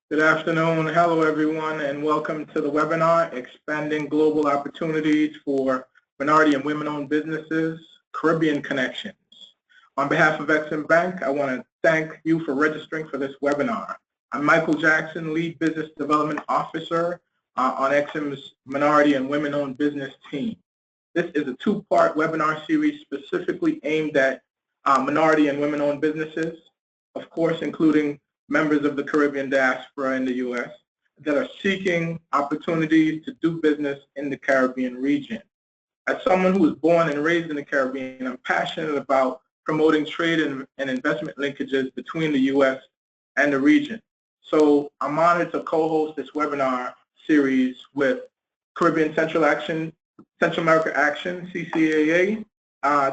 Good afternoon. Hello, everyone, and welcome to the webinar, Expanding Global Opportunities for Minority and Women-Owned Businesses, Caribbean Connections. On behalf of Exim Bank, I want to thank you for registering for this webinar. I'm Michael Jackson, Lead Business Development Officer on Exim's Minority and Women-Owned Business team. This is a two-part webinar series specifically aimed at minority and women-owned businesses, of course, including members of the Caribbean diaspora in the U.S. that are seeking opportunities to do business in the Caribbean region. As someone who was born and raised in the Caribbean, I'm passionate about promoting trade and investment linkages between the U.S. and the region. So I'm honored to co-host this webinar series with Caribbean Central America Action, CCAA.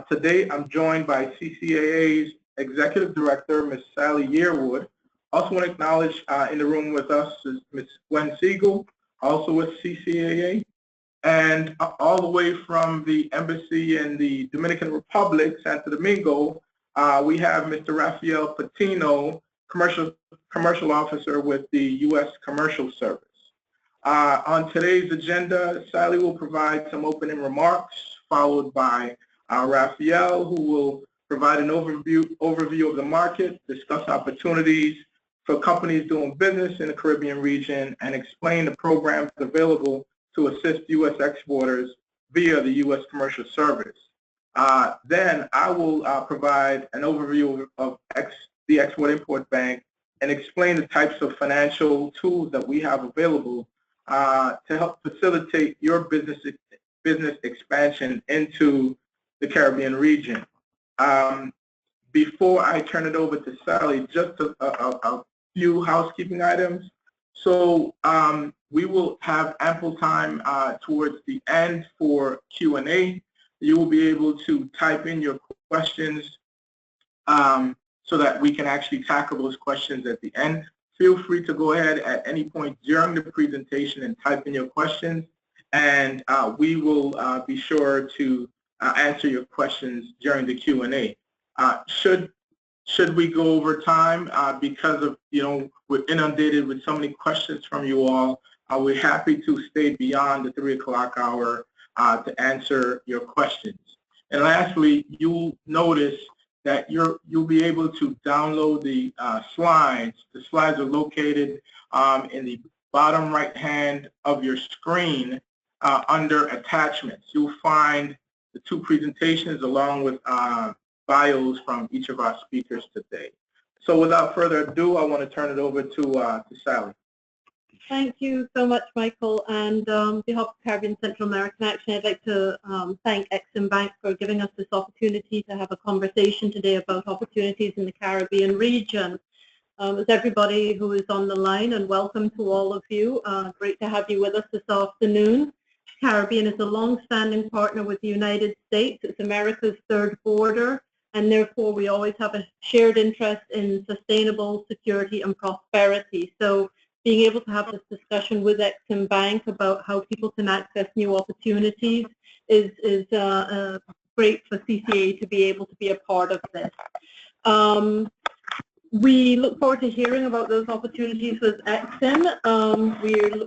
Today I'm joined by CCAA's Executive Director, Ms. Sally Yearwood. Also want to acknowledge in the room with us is Ms. Gwen Siegel, also with CCAA. And all the way from the embassy in the Dominican Republic, Santo Domingo, we have Mr. Rafael Patino, commercial officer with the U.S. Commercial Service. On today's agenda, Sally will provide some opening remarks, followed by Rafael, who will provide an overview of the market, discuss opportunities for companies doing business in the Caribbean region, and explain the programs available to assist U.S. exporters via the U.S. Commercial Service. Then I will provide an overview of the Export-Import Bank and explain the types of financial tools that we have available to help facilitate your business expansion into the Caribbean region. Before I turn it over to Sally, just a few housekeeping items. So we will have ample time towards the end for Q&A. You will be able to type in your questions so that we can actually tackle those questions at the end. Feel free to go ahead at any point during the presentation and type in your questions, and we will be sure to answer your questions during the Q&A. Should we go over time because of, we're inundated with so many questions from you all, we're happy to stay beyond the 3 o'clock hour to answer your questions. And lastly, you'll notice that you'll be able to download the slides. The slides are located in the bottom right hand of your screen under attachments. You'll find the two presentations along with bios from each of our speakers today. So without further ado, I want to turn it over to Sally. Thank you so much, Michael. And on behalf of Caribbean Central American Action, I'd like to thank Exim Bank for giving us this opportunity to have a conversation today about opportunities in the Caribbean region. As everybody who is on the line, and welcome to all of you. Great to have you with us this afternoon. Caribbean is a long-standing partner with the United States. It's America's third border, and therefore we always have a shared interest in sustainable security and prosperity. So being able to have this discussion with Exim Bank about how people can access new opportunities is great for CCA to be able to be a part of this. We look forward to hearing about those opportunities with Exim.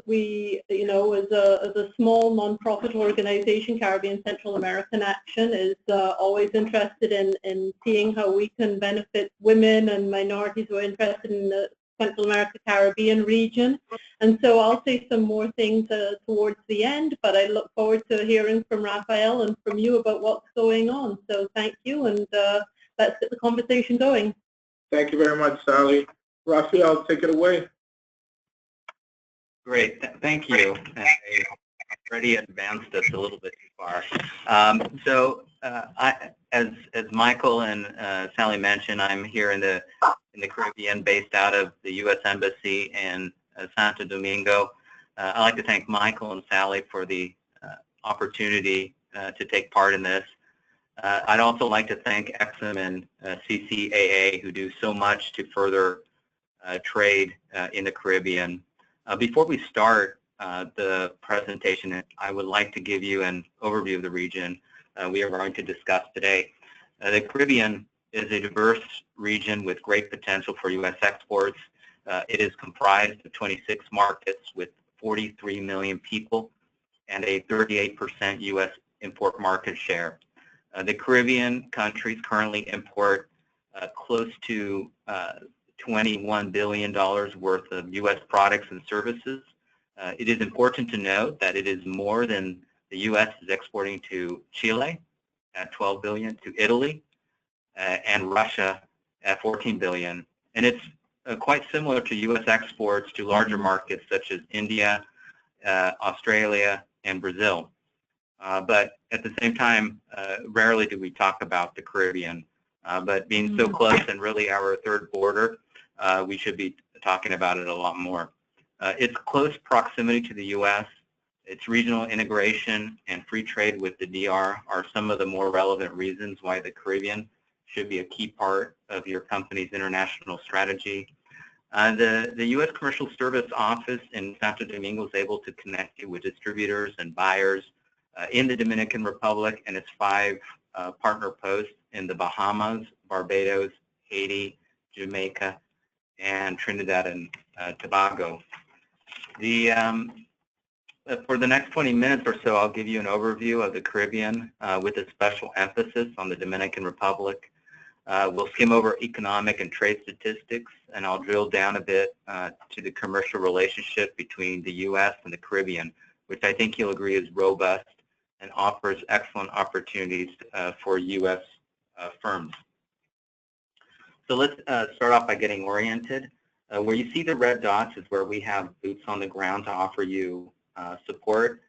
We as a small nonprofit organization, Caribbean Central American Action is always interested in seeing how we can benefit women and minorities who are interested in the Central America Caribbean region. And so I'll say some more things towards the end, but I look forward to hearing from Rafael and from you about what's going on. So thank you, and let's get the conversation going. Thank you very much, Sally. Rafael, take it away. Great, thank you. I already advanced us a little bit too far. As Michael and Sally mentioned, I'm here in the Caribbean, based out of the U.S. Embassy in Santo Domingo. I'd like to thank Michael and Sally for the opportunity to take part in this. I'd also like to thank Exim and CCAA, who do so much to further trade in the Caribbean. Before we start the presentation, I would like to give you an overview of the region we are going to discuss today. The Caribbean is a diverse region with great potential for U.S. exports. It is comprised of 26 markets with 43 million people and a 38% U.S. import market share. The Caribbean countries currently import close to $21 billion worth of U.S. products and services. It is important to note that it is more than the U.S. is exporting to Chile at $12 billion, to Italy, and Russia at $14 billion. And it's quite similar to U.S. exports to larger markets such as India, Australia, and Brazil. But at the same time, rarely do we talk about the Caribbean. But being so close and really our third border, we should be talking about it a lot more. Its close proximity to the U.S., its regional integration, and free trade with the DR are some of the more relevant reasons why the Caribbean should be a key part of your company's international strategy. The U.S. Commercial Service Office in Santo Domingo is able to connect you with distributors and buyers in the Dominican Republic and its 5 partner posts in the Bahamas, Barbados, Haiti, Jamaica, and Trinidad and Tobago. For the next 20 minutes or so, I'll give you an overview of the Caribbean with a special emphasis on the Dominican Republic. We'll skim over economic and trade statistics, and I'll drill down a bit to the commercial relationship between the U.S. and the Caribbean, which I think you'll agree is robust and offers excellent opportunities for U.S. firms. So let's start off by getting oriented. Where you see the red dots is where we have boots on the ground to offer you support.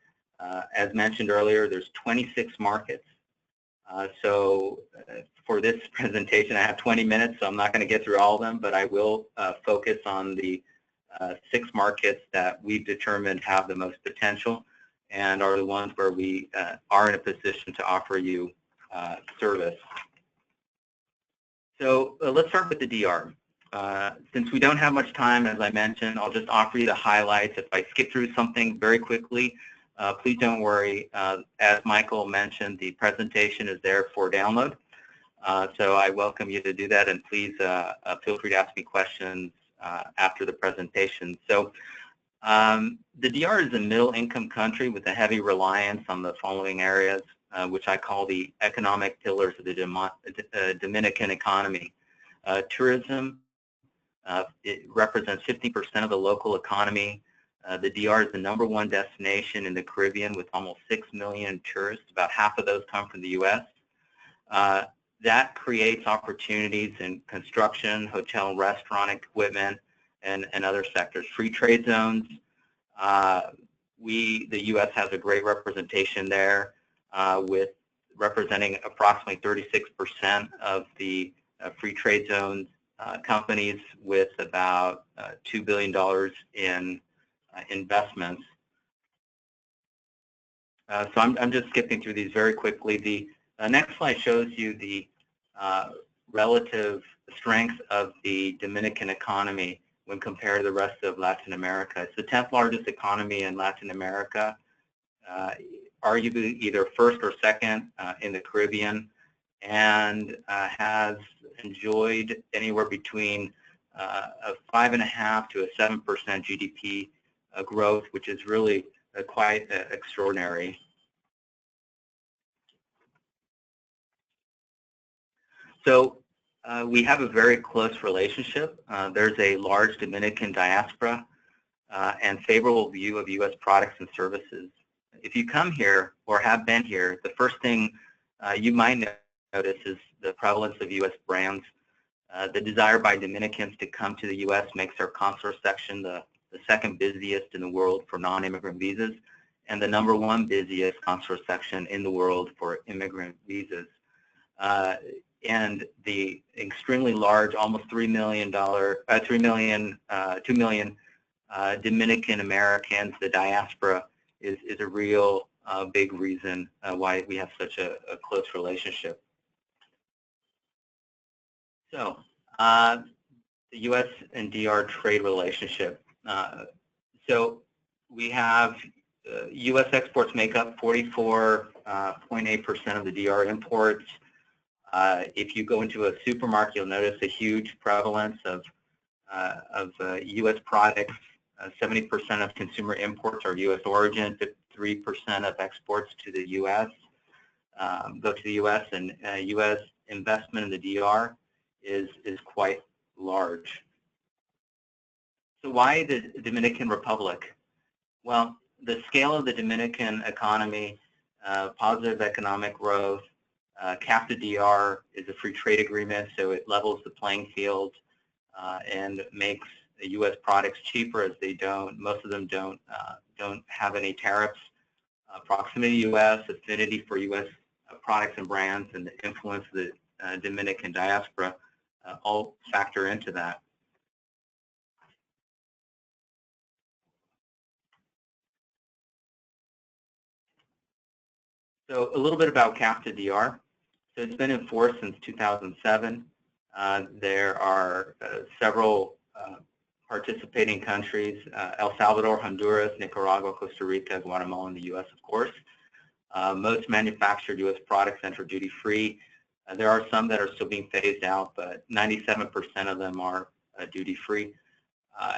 As mentioned earlier, there's 26 markets. So for this presentation, I have 20 minutes, so I'm not going to get through all of them, but I will focus on the 6 markets that we've determined have the most potential and are the ones where we are in a position to offer you service. So let's start with the DR. Since we don't have much time, as I mentioned, I'll just offer you the highlights. If I skip through something very quickly, please don't worry. As Michael mentioned, the presentation is there for download. So I welcome you to do that, and please feel free to ask me questions after the presentation. So the DR is a middle-income country with a heavy reliance on the following areas, which I call the economic pillars of the Dominican economy. Tourism, it represents 50% of the local economy. The DR is the #1 destination in the Caribbean with almost 6 million tourists. About half of those come from the U.S. That creates opportunities in construction, hotel and restaurant equipment, and other sectors. Free trade zones. The U.S. has a great representation there, with representing approximately 36% of the free trade zones companies with about $2 billion in investments. So I'm just skipping through these very quickly. The next slide shows you the relative strength of the Dominican economy when compared to the rest of Latin America. It's the 10th largest economy in Latin America, arguably either first or second in the Caribbean, and has enjoyed anywhere between a 5.5% to a 7% GDP growth, which is really quite extraordinary. So we have a very close relationship. There's a large Dominican diaspora and favorable view of U.S. products and services. If you come here or have been here, the first thing you might notice is the prevalence of U.S. brands. The desire by Dominicans to come to the U.S. makes our consular section the second busiest in the world for non-immigrant visas and the #1 busiest consular section in the world for immigrant visas. And the extremely large, almost 2 million Dominican Americans, the diaspora, is a real big reason why we have such a close relationship. So the U.S. and DR trade relationship. So we have U.S. exports make up 44.8% of the DR imports. If you go into a supermarket, you'll notice a huge prevalence of U.S. products. 70% of consumer imports are U.S. origin. 53% of exports to the U.S. Go to the U.S. and U.S. investment in the DR is quite large. So why the Dominican Republic? Well, the scale of the Dominican economy, positive economic growth, CAFTA DR is a free trade agreement, so it levels the playing field and makes U.S. products cheaper, as most of them don't have any tariffs. Proximity to U.S., affinity for U.S. products and brands, and the influence of the Dominican Diaspora all factor into that. So a little bit about CAFTA DR. So it's been in force since 2007. There are several participating countries, El Salvador, Honduras, Nicaragua, Costa Rica, Guatemala, and the U.S., of course. Most manufactured U.S. products enter duty-free. There are some that are still being phased out, but 97% of them are duty-free.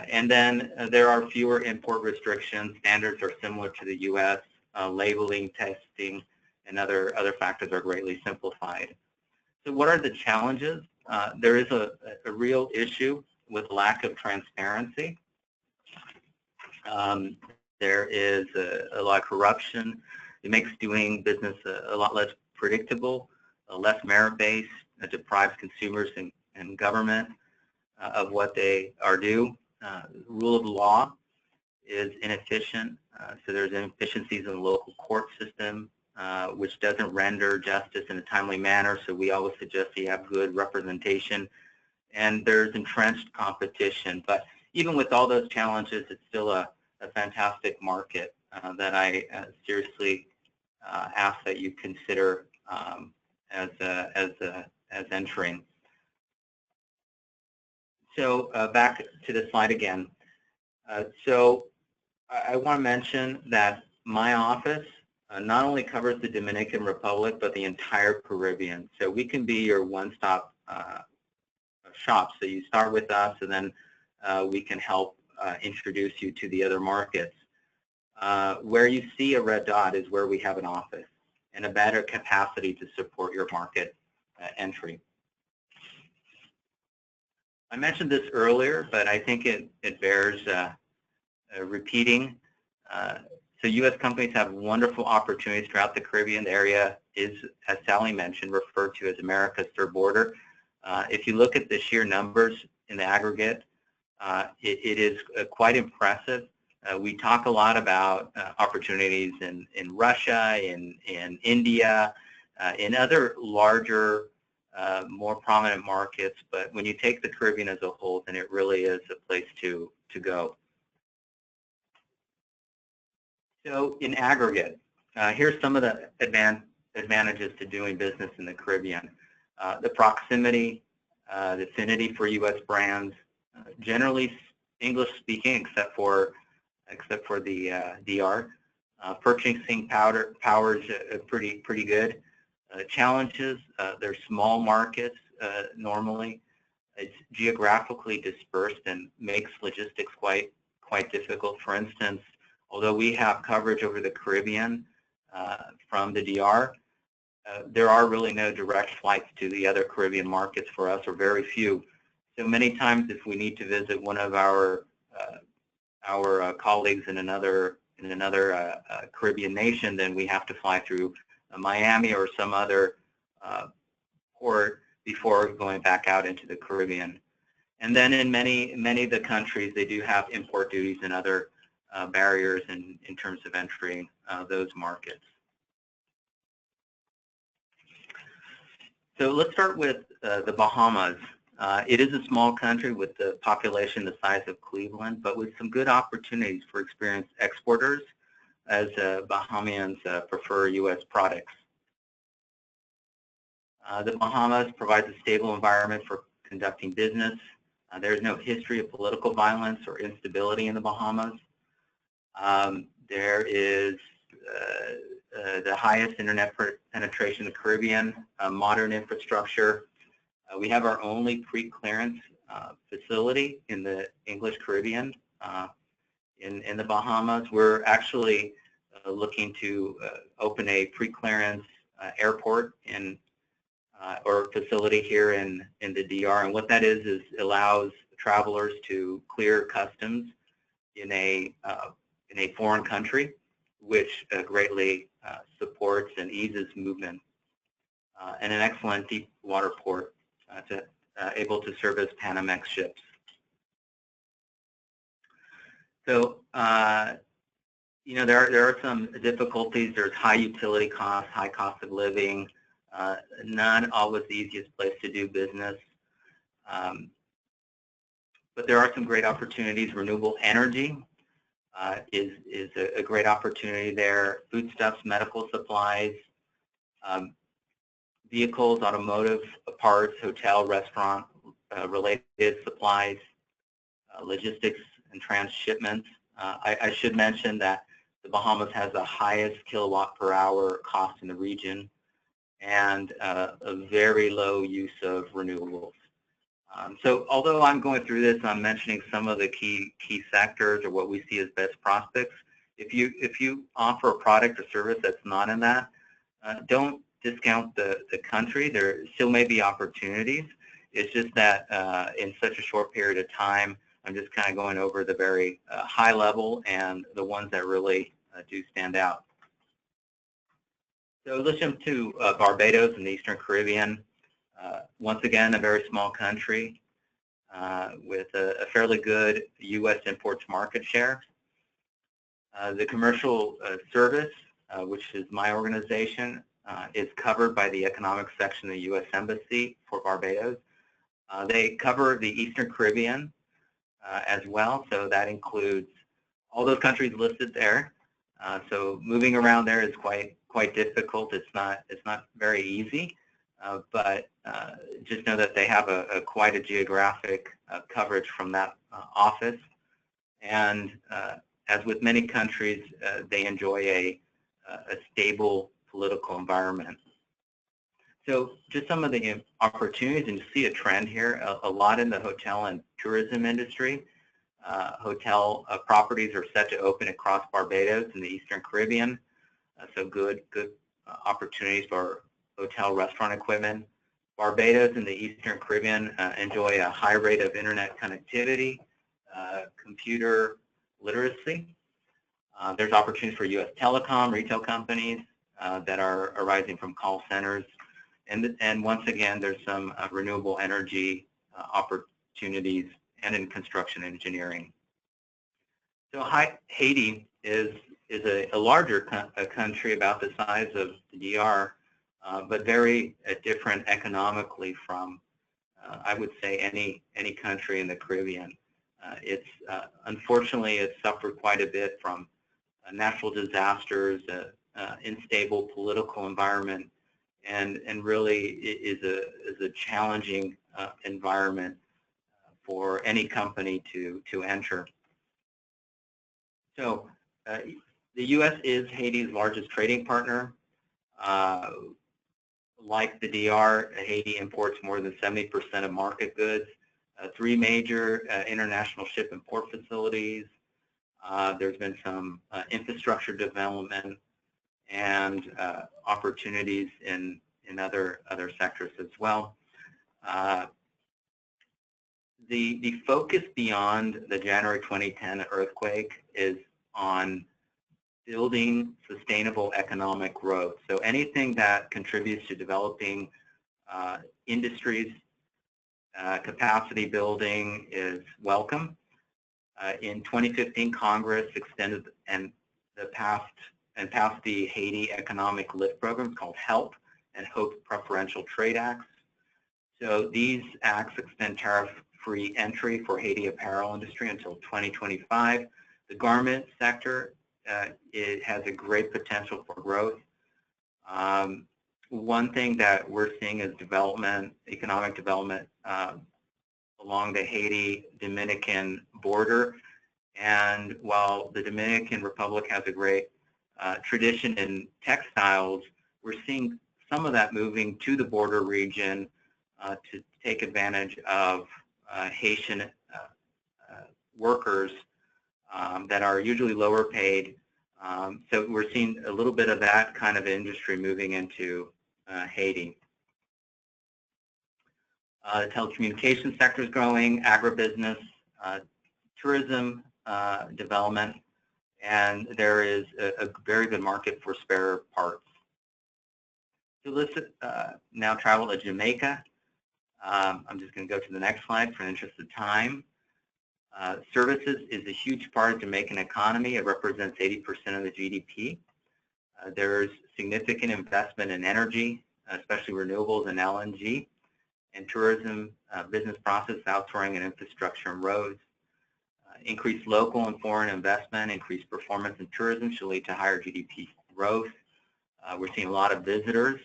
And then there are fewer import restrictions. Standards are similar to the U.S. Labeling, testing, and other factors are greatly simplified. So what are the challenges? There is a real issue with lack of transparency. There is a lot of corruption. It makes doing business a lot less predictable, less merit-based. It deprives consumers and government of what they are due. Rule of law is inefficient, so there's inefficiencies in the local court system, which doesn't render justice in a timely manner, so we always suggest you have good representation. And there's entrenched competition, but even with all those challenges, it's still a fantastic market that I seriously ask that you consider as entering. So back to the slide again. So I want to mention that my office not only covers the Dominican Republic, but the entire Caribbean. So we can be your one-stop shop. So you start with us, and then we can help introduce you to the other markets. Where you see a red dot is where we have an office and a better capacity to support your market entry. I mentioned this earlier, but I think it bears repeating. So U.S. companies have wonderful opportunities throughout the Caribbean. The area is, as Sally mentioned, referred to as America's third border. If you look at the sheer numbers in the aggregate, it is quite impressive. We talk a lot about opportunities in Russia, in India, in other larger, more prominent markets, but when you take the Caribbean as a whole, then it really is a place to go. So in aggregate, here's some of the advantages to doing business in the Caribbean. The proximity, the affinity for U.S. brands, generally English speaking, except for the DR. Purchasing power is pretty good. Challenges, they're small markets normally. It's geographically dispersed and makes logistics quite difficult. For instance, although we have coverage over the Caribbean from the DR, there are really no direct flights to the other Caribbean markets for us, or very few. So many times, if we need to visit one of our colleagues in another Caribbean nation, then we have to fly through Miami or some other port before going back out into the Caribbean. And then in many of the countries, they do have import duties and other barriers in terms of entering those markets. So let's start with the Bahamas. It is a small country with the population the size of Cleveland, but with some good opportunities for experienced exporters, as Bahamians prefer U.S. products. The Bahamas provides a stable environment for conducting business. There is no history of political violence or instability in the Bahamas. There is the highest internet penetration in the Caribbean, modern infrastructure. We have our only pre-clearance facility in the English Caribbean in the Bahamas. We're actually looking to open a pre-clearance airport or facility here in the DR, and what that is allows travelers to clear customs in a foreign country, which greatly supports and eases movement, and an excellent deep water port able to service Panamax ships. So, you know, there are some difficulties. There's high utility costs, high cost of living, not always the easiest place to do business. But there are some great opportunities. Renewable energy is a great opportunity there. Foodstuffs, medical supplies, vehicles, automotive parts, hotel, restaurant related supplies, logistics and transshipments. I should mention that the Bahamas has the highest kilowatt per hour cost in the region and a very low use of renewables. So although I'm going through this, I'm mentioning some of the key sectors or what we see as best prospects. If you offer a product or service that's not in that, don't discount the country. There still may be opportunities. It's just that in such a short period of time, I'm just kind of going over the very high level and the ones that really do stand out. So let's jump to Barbados in the Eastern Caribbean. Once again, a very small country with a fairly good U.S. imports market share. The commercial service, which is my organization, is covered by the economic section of the U.S. Embassy for Barbados. They cover the Eastern Caribbean as well, so that includes all those countries listed there. So moving around there is quite difficult. It's not very easy, but just know that they have quite a geographic coverage from that office. And as with many countries, they enjoy a stable political environment. So just some of the opportunities, and you see a trend here, a lot in the hotel and tourism industry. Hotel properties are set to open across Barbados in the Eastern Caribbean, so good opportunities for hotel restaurant equipment. Barbados and the Eastern Caribbean enjoy a high rate of internet connectivity, computer literacy. There's opportunities for U.S. telecom, retail companies that are arising from call centers. And once again, there's some renewable energy opportunities and in construction engineering. So Haiti is a larger country, about the size of the DR, but very different economically from, I would say, any country in the Caribbean. Unfortunately, it's suffered quite a bit from natural disasters, unstable political environment, and really is a challenging environment for any company to enter. So the U.S. is Haiti's largest trading partner. Like the DR, Haiti imports more than 70% of market goods. 3 major international ship and port facilities. There's been some infrastructure development and opportunities in other sectors as well. The focus beyond the January 2010 earthquake is on building sustainable economic growth. So anything that contributes to developing industries, capacity building is welcome. In 2015, Congress extended and passed the Haiti Economic Lift Program called HELP and Hope Preferential Trade Acts. So these acts extend tariff-free entry for Haiti apparel industry until 2025. The garment sector it has a great potential for growth. One thing that we're seeing is economic development along the Haiti-Dominican border. And while the Dominican Republic has a great tradition in textiles, we're seeing some of that moving to the border region to take advantage of Haitian workers that are usually lower paid. So we're seeing a little bit of that kind of industry moving into Haiti. The telecommunications sector is growing, agribusiness, tourism development, and there is a very good market for spare parts. So let's now travel to Jamaica. I'm just going to go to the next slide for the interest of time. Services is a huge part of the Jamaican economy. It represents 80% of the GDP. There's significant investment in energy, especially renewables and LNG, and tourism, business process outsourcing, and infrastructure and roads. Increased local and foreign investment, increased performance in tourism should lead to higher GDP growth. We're seeing a lot of visitors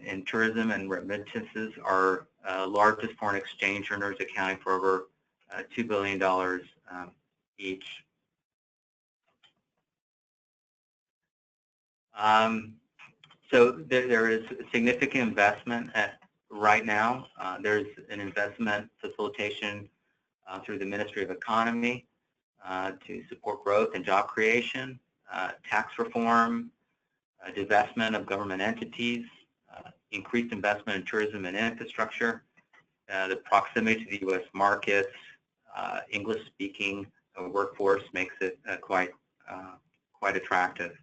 in tourism, and remittances are largest foreign exchange earners, accounting for over $2 billion each. So there is significant investment right now. There's an investment facilitation through the Ministry of Economy to support growth and job creation, tax reform, divestment of government entities, increased investment in tourism and infrastructure, the proximity to the U.S. markets, English-speaking workforce makes it quite attractive.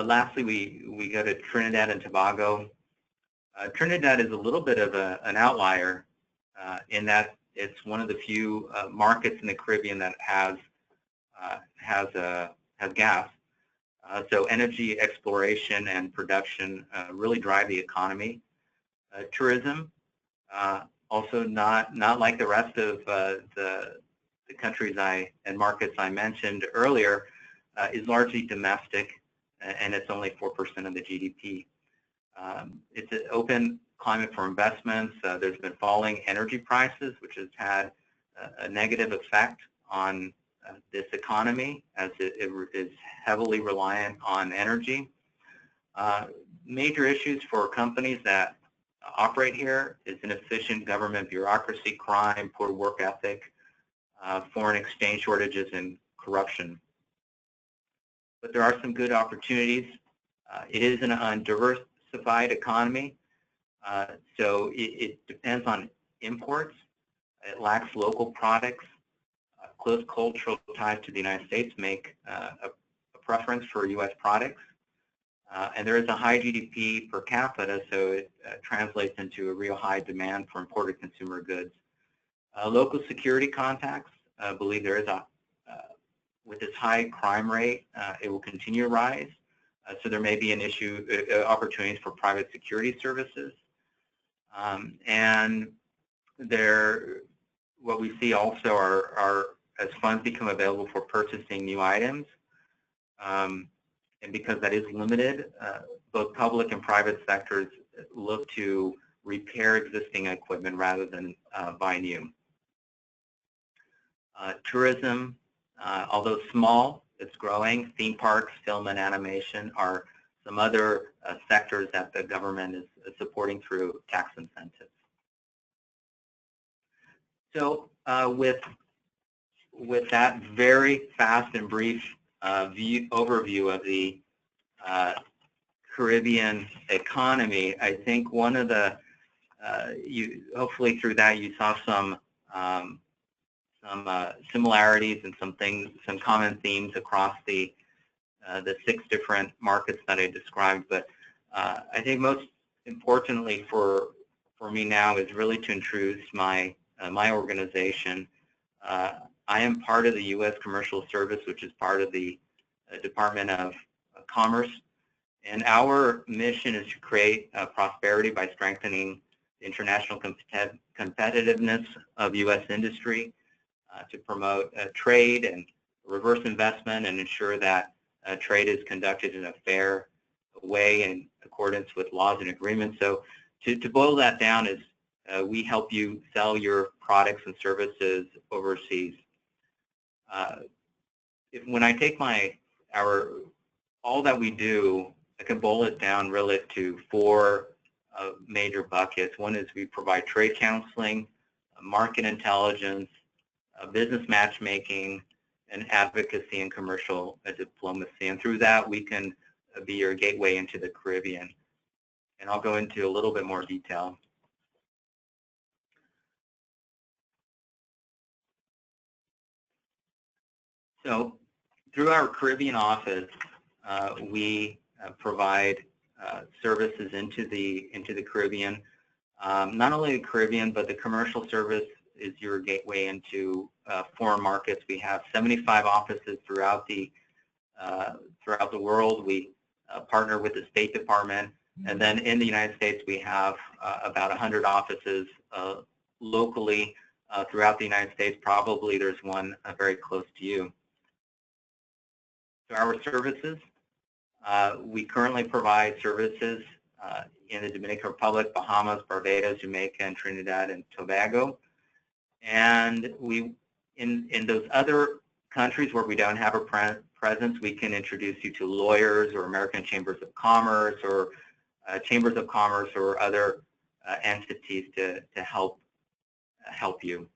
Lastly, we go to Trinidad and Tobago. Trinidad is a little bit of an outlier in that it's one of the few markets in the Caribbean that has gas. So energy exploration and production really drive the economy. Tourism, also not like the rest of the countries and markets I mentioned earlier, is largely domestic, and it's only 4% of the GDP. It's an open climate for investments. There's been falling energy prices, which has had a negative effect on this economy, as it is heavily reliant on energy. Major issues for companies that operate here is inefficient government bureaucracy, crime, poor work ethic, foreign exchange shortages, and corruption. But there are some good opportunities. It is an undiversified economy, so it depends on imports. It lacks local products. Close cultural ties to the United States make a preference for U.S. products. And there is a high GDP per capita, so it translates into a real high demand for imported consumer goods. Local security contacts believe there is with this high crime rate, it will continue to rise. So there may be an issue, opportunities for private security services. And what we see also are as funds become available for purchasing new items, and because that is limited, both public and private sectors look to repair existing equipment rather than buy new. Tourism, although small, it's growing. Theme parks, film, and animation are some other sectors that the government is supporting through tax incentives. So with that very fast and brief overview of the Caribbean economy, I think one of the hopefully through that you saw some similarities and some common themes across the 6 different markets that I described. But I think most importantly for me now is really to introduce my organization. I am part of the U.S. Commercial Service, which is part of the Department of Commerce, and our mission is to create prosperity by strengthening the international competitiveness of U.S. industry, to promote trade and reverse investment, and ensure that trade is conducted in a fair way in accordance with laws and agreements. So to boil that down is we help you sell your products and services overseas. When I take all that we do, I can boil it down really to 4 major buckets. One is we provide trade counseling, market intelligence, business matchmaking, and advocacy and commercial diplomacy. And through that, we can be your gateway into the Caribbean. And I'll go into a little bit more detail. So through our Caribbean office, we provide services into the Caribbean. Not only the Caribbean, but the commercial service is your gateway into foreign markets. We have 75 offices throughout the world. We partner with the State Department, and then in the United States we have about 100 offices locally throughout the United States. Probably there's one very close to you. So our services, we currently provide services in the Dominican Republic, Bahamas, Barbados, Jamaica, and Trinidad and Tobago. And we, in those other countries where we don't have a presence, we can introduce you to lawyers or American Chambers of Commerce or Chambers of Commerce or other entities to help you.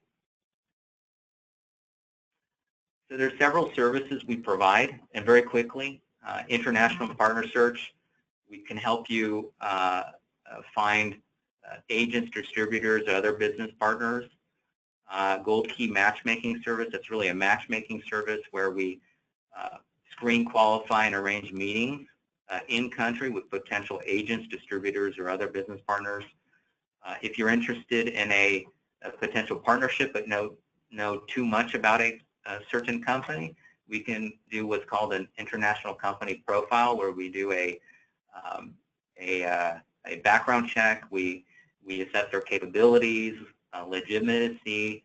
So there's several services we provide, and very quickly, international partner search. We can help you find agents, distributors, or other business partners. Gold Key matchmaking service, that's really a matchmaking service where we screen, qualify, and arrange meetings in country with potential agents, distributors, or other business partners. If you're interested in a potential partnership but know too much about a certain company, we can do what's called an international company profile, where we do a background check. We assess their capabilities, legitimacy,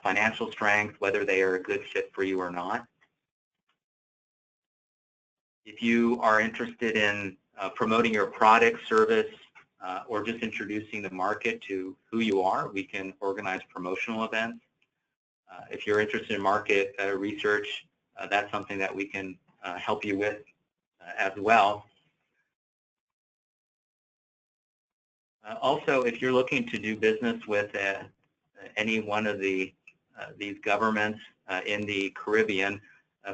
financial strength, whether they are a good fit for you or not. If you are interested in promoting your product, service, or just introducing the market to who you are, we can organize promotional events. If you're interested in market research, that's something that we can help you with as well. Also, if you're looking to do business with any one of these governments in the Caribbean,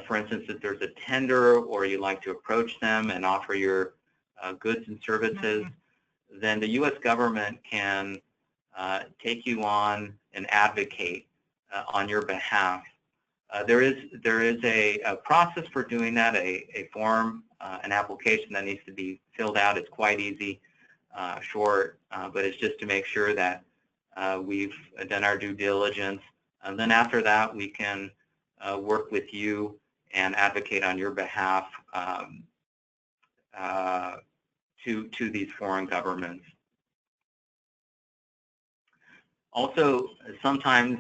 for instance, if there's a tender or you'd like to approach them and offer your goods and services, then the U.S. government can take you on and advocate on your behalf. There is a process for doing that, a form, an application that needs to be filled out. It's quite easy, short, but it's just to make sure that we've done our due diligence. And then after that, we can work with you and advocate on your behalf to these foreign governments. Also, sometimes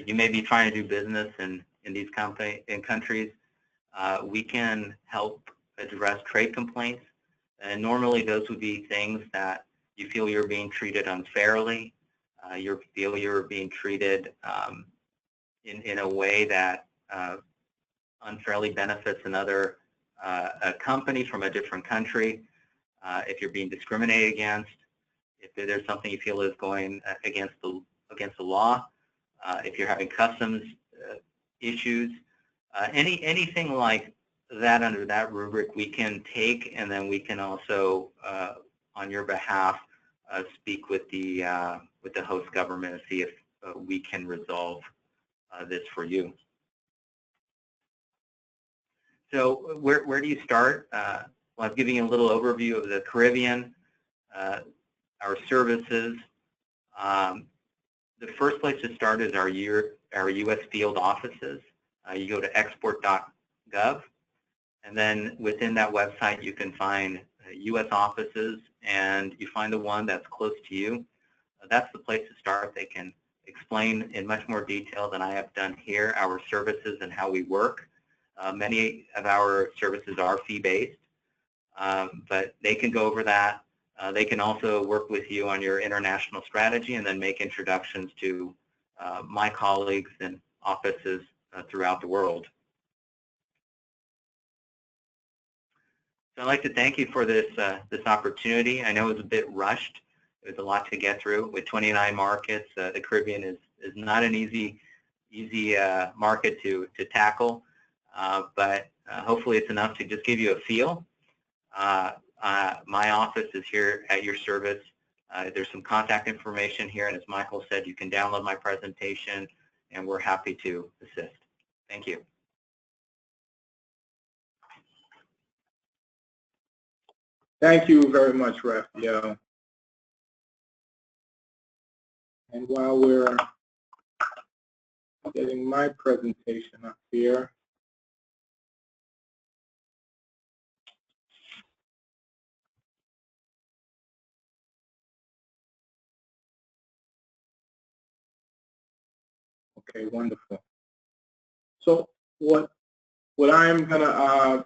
you may be trying to do business in these countries. We can help address trade complaints, and normally those would be things that you feel you're being treated unfairly, you feel you're being treated in a way that unfairly benefits another company from a different country, if you're being discriminated against, if there's something you feel is going against the law, if you're having customs issues, anything like that under that rubric we can take, and then we can also on your behalf speak with the host government and see if we can resolve this for you. So where do you start? Well, I'm giving you a little overview of the Caribbean, our services. The first place to start is our U.S. field offices. You go to export.gov, and then within that website you can find U.S. offices, and you find the one that's close to you. That's the place to start. They can explain in much more detail than I have done here our services and how we work. Many of our services are fee-based, but they can go over that. They can also work with you on your international strategy and then make introductions to my colleagues and offices throughout the world. So I'd like to thank you for this opportunity. I know it was a bit rushed. There's a lot to get through. With 29 markets, the Caribbean is is not an easy market to tackle, but hopefully it's enough to just give you a feel. My office is here at your service. There's some contact information here, and as Michael said, you can download my presentation, and we're happy to assist. Thank you. Thank you very much, Raphael. And while we're getting my presentation up here, okay, wonderful. So what I'm gonna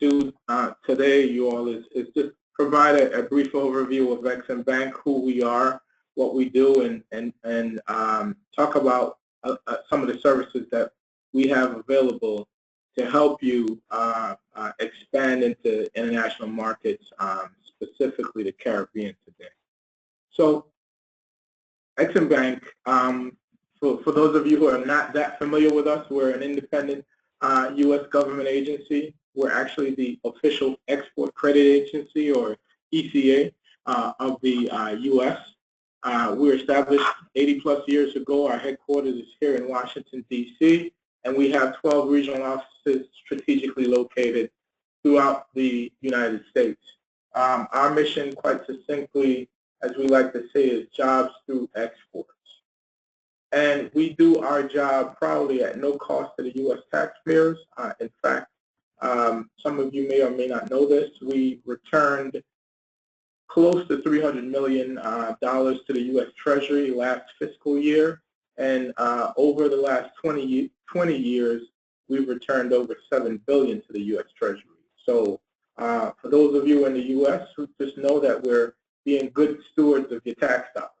do today, you all, is just provide a brief overview of Exim Bank, who we are, what we do, and talk about some of the services that we have available to help you expand into international markets, specifically the Caribbean today. So Exim Bank, for those of you who are not that familiar with us, we're an independent U.S. government agency. We're actually the official export credit agency, or ECA, of the U.S. We were established 80-plus years ago. Our headquarters is here in Washington, D.C., and we have 12 regional offices strategically located throughout the United States. Our mission, quite succinctly, as we like to say, is jobs through exports. And we do our job proudly at no cost to the U.S. taxpayers. In fact, some of you may or may not know this, we returned close to $300 million to the U.S. Treasury last fiscal year. And over the last 20 years, we've returned over $7 billion to the U.S. Treasury. So for those of you in the U.S., just know that we're being good stewards of your tax dollars.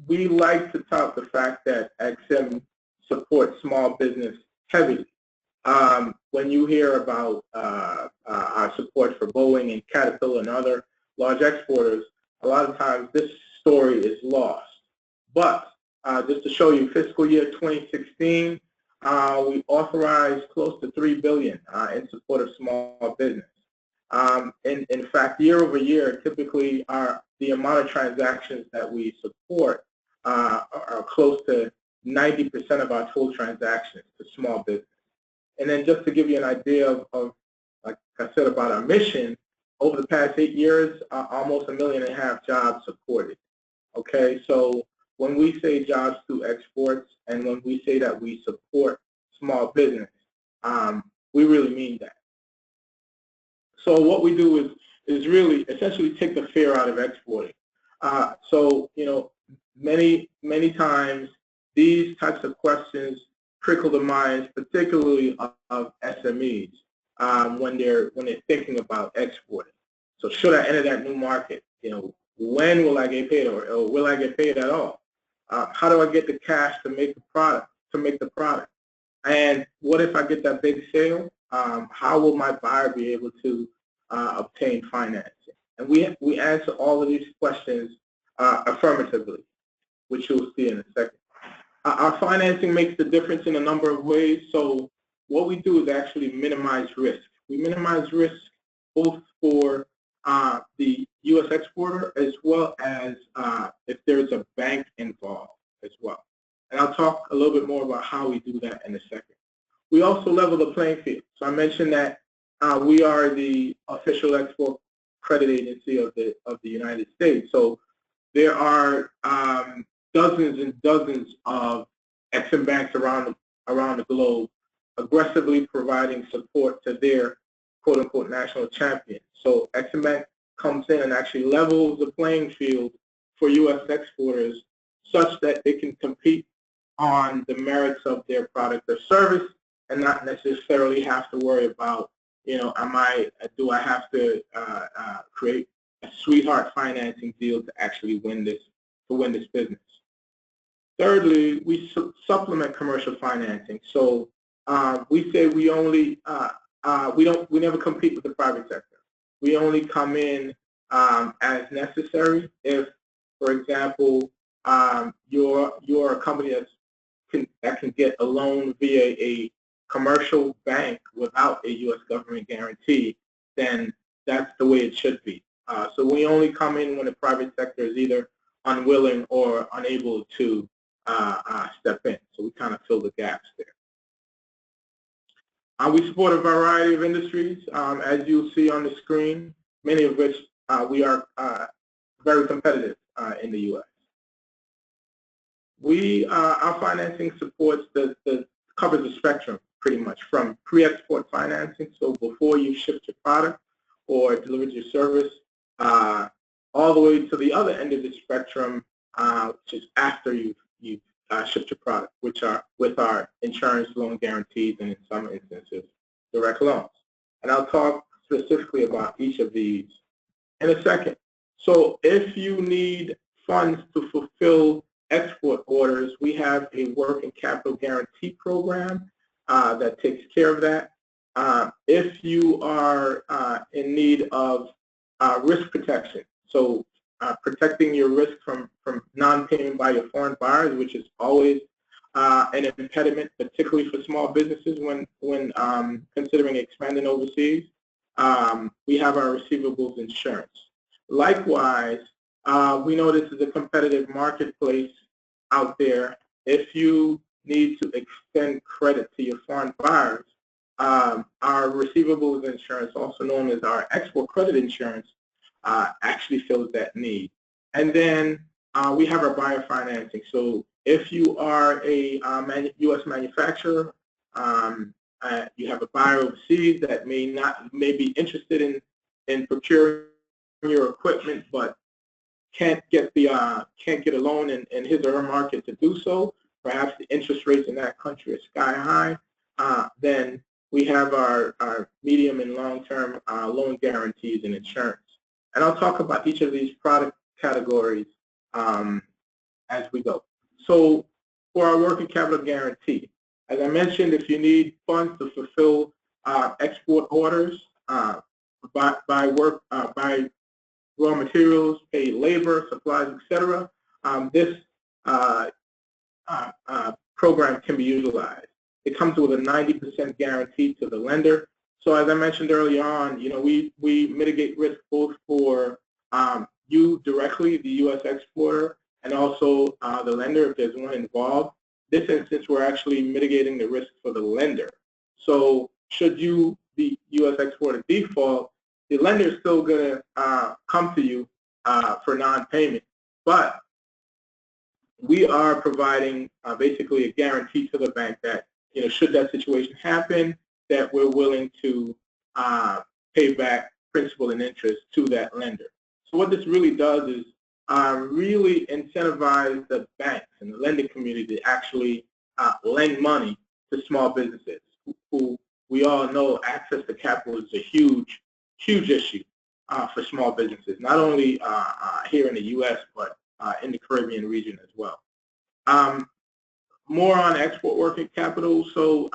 We like to tout the fact that Exim supports small business heavily. When you hear about our support for Boeing and Caterpillar and other large exporters, a lot of times this story is lost. But just to show you, fiscal year 2016, we authorized close to $3 billion in support of small business. In fact, year over year, typically the amount of transactions that we support are close to 90% of our total transactions to small business. And then just to give you an idea of, like I said, about our mission, over the past 8 years, almost 1.5 million jobs supported. Okay, so when we say jobs through exports and when we say that we support small business, we really mean that. So what we do is really essentially take the fear out of exporting. So, you know, many times these types of questions prickle the minds, particularly of SMEs, when they're thinking about exporting. So should I enter that new market? You know, when will I get paid, or will I get paid at all? How do I get the cash to make the product? And what if I get that big sale? How will my buyer be able to obtain financing? And we answer all of these questions affirmatively, which you'll see in a second. Our financing makes the difference in a number of ways. So what we do is actually minimize risk. We minimize risk both for the U.S. exporter as well as if there's a bank involved as well. And I'll talk a little bit more about how we do that in a second. We also level the playing field. So I mentioned that we are the official export credit agency of the United States. So there are dozens and dozens of Exim banks around the globe aggressively providing support to their quote-unquote national champions. So Exim Bank comes in and actually levels the playing field for U.S. exporters such that they can compete on the merits of their product or service and not necessarily have to worry about, you know, do I have to create a sweetheart financing deal to actually win this business. Thirdly, we supplement commercial financing. So we say we only we never compete with the private sector. We only come in as necessary if For example, you're a company that can get a loan via a commercial bank without a U.S. government guarantee, then that's the way it should be. So we only come in when the private sector is either unwilling or unable to step in. So we kind of fill the gaps there. We support a variety of industries, as you'll see on the screen, many of which we are very competitive in the U.S. Our financing supports covers the spectrum pretty much, from pre-export financing, so before you ship your product or delivered your service, all the way to the other end of the spectrum, which is after you've shipped your product, which are with our insurance, loan guarantees, and in some instances, direct loans. And I'll talk specifically about each of these in a second. So if you need funds to fulfill export orders, we have a working capital guarantee program that takes care of that. If you are in need of risk protection, so protecting your risk from non-payment by your foreign buyers, which is always an impediment, particularly for small businesses when considering expanding overseas, we have our receivables insurance. Likewise, we know this is a competitive marketplace out there. If you need to extend credit to your foreign buyers, our receivables insurance, also known as our export credit insurance, actually fills that need. And then we have our buyer financing. So if you are a U.S. manufacturer, you have a buyer overseas that may be interested in procuring your equipment, but can't get a loan in his or her market to do so. Perhaps the interest rates in that country are sky high. Then we have our medium and long-term loan guarantees and insurance. And I'll talk about each of these product categories as we go. So for our working capital guarantee, as I mentioned, if you need funds to fulfill export orders, buy raw materials, pay labor, supplies, etc., this program can be utilized. It comes with a 90% guarantee to the lender. So as I mentioned early on, we mitigate risk both for you directly, the U.S. exporter, and also the lender if there's one involved. This instance, we're actually mitigating the risk for the lender. So should you, the U.S. exporter, default, the lender is still going to come to you for non-payment, but we are providing basically a guarantee to the bank that, should that situation happen, that we're willing to pay back principal and interest to that lender. So what this really does is really incentivize the banks and the lending community to actually lend money to small businesses who we all know access to capital is a huge issue for small businesses, not only here in the U.S., but in the Caribbean region as well. More on export working capital. So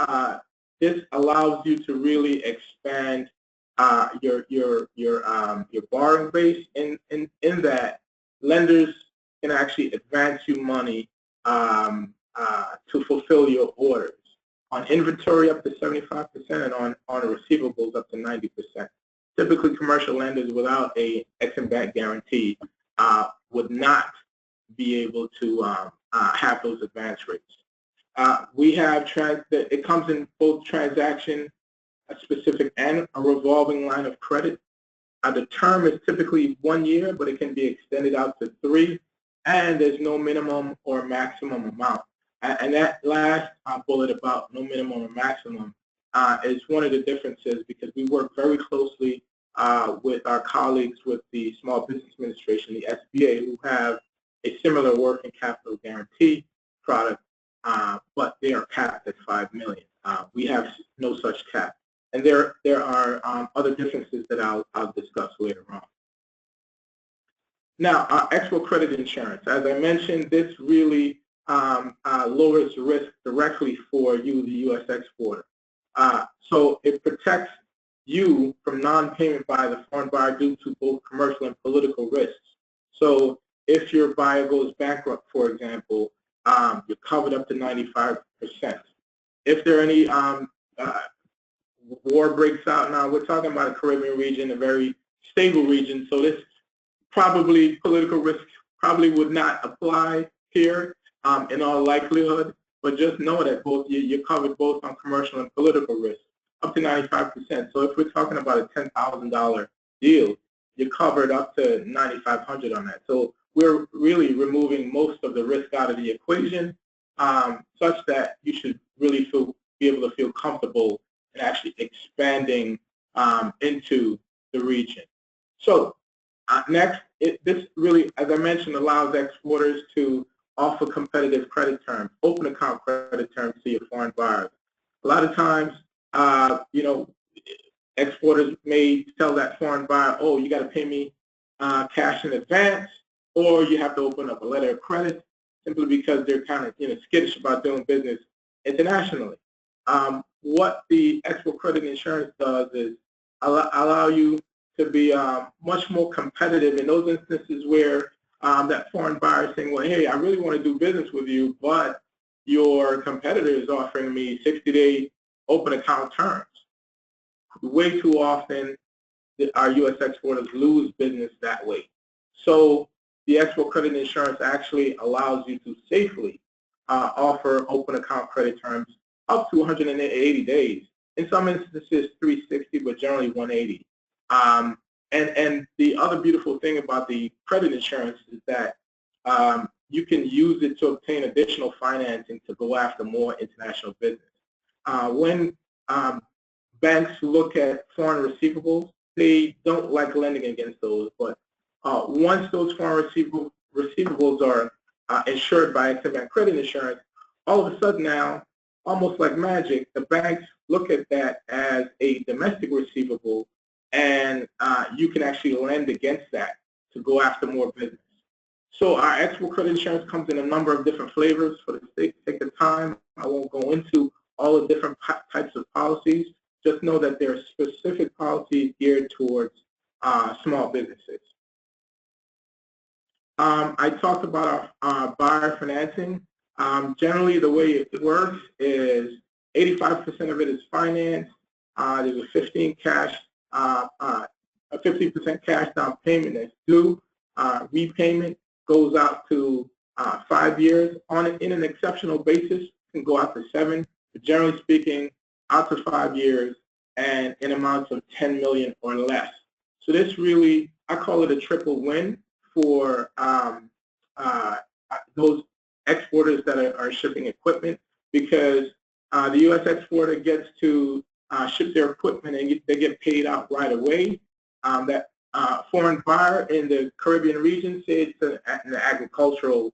this allows you to really expand your borrowing base in that lenders can actually advance you money to fulfill your orders on inventory up to 75% and on receivables up to 90%. Typically, commercial lenders without a Exim Bank guarantee would not be able to have those advance rates. We have it comes in both transaction specific and a revolving line of credit. The term is typically 1 year, but it can be extended out to 3, and there's no minimum or maximum amount. And that last bullet about no minimum or maximum is one of the differences, because we work very closely with our colleagues with the Small Business Administration, the SBA, who have a similar working capital guarantee product, but they are capped at $5 million. We have no such cap. And there are other differences that I'll discuss later on. Now, export credit insurance. As I mentioned, this really lowers risk directly for you, the U.S. exporter. So it protects you from non-payment by the foreign buyer due to both commercial and political risks. So if your buyer goes bankrupt, for example, you're covered up to 95%. If there are any war breaks out now, we're talking about a Caribbean region, a very stable region, so this probably political risk probably would not apply here in all likelihood, but just know that both you're covered both on commercial and political risk, up to 95%. So if we're talking about a $10,000 deal, you're covered up to $9,500 on that. So we're really removing most of the risk out of the equation, such that you should really be able to feel comfortable in actually expanding into the region. So next, this really, as I mentioned, allows exporters to offer competitive credit terms, open account credit terms to your foreign buyers. A lot of times, you know, exporters may tell that foreign buyer, oh, you got to pay me cash in advance, or you have to open up a letter of credit, simply because they're kind of, you know, skittish about doing business internationally. What the export credit insurance does is allow you to be much more competitive in those instances where that foreign buyer is saying, well, hey, I really want to do business with you, but your competitor is offering me 60-day open account terms. Way too often, our U.S. exporters lose business that way. So the export credit insurance actually allows you to safely offer open account credit terms up to 180 days. In some instances, 360, but generally 180. And the other beautiful thing about the credit insurance is that you can use it to obtain additional financing to go after more international business. When banks look at foreign receivables, they don't like lending against those, but once those foreign receivables are insured by Exim Bank credit insurance, all of a sudden now, almost like magic, the banks look at that as a domestic receivable, and you can actually lend against that to go after more business. So our export credit insurance comes in a number of different flavors. For the sake of time, I won't go into all the different types of policies. Just know that there are specific policies geared towards small businesses. I talked about our buyer financing. Generally, the way it works is 85% of it is financed. There's a 15% cash down payment that's due. Repayment goes out to 5 years. In an exceptional basis, it can go out to 7. But generally speaking, out to 5 years, and in amounts of $10 million or less. So this really, I call it a triple win for those exporters that are shipping equipment, because the U.S. exporter gets to ship their equipment and they get paid out right away. That foreign buyer in the Caribbean region, say it's an agricultural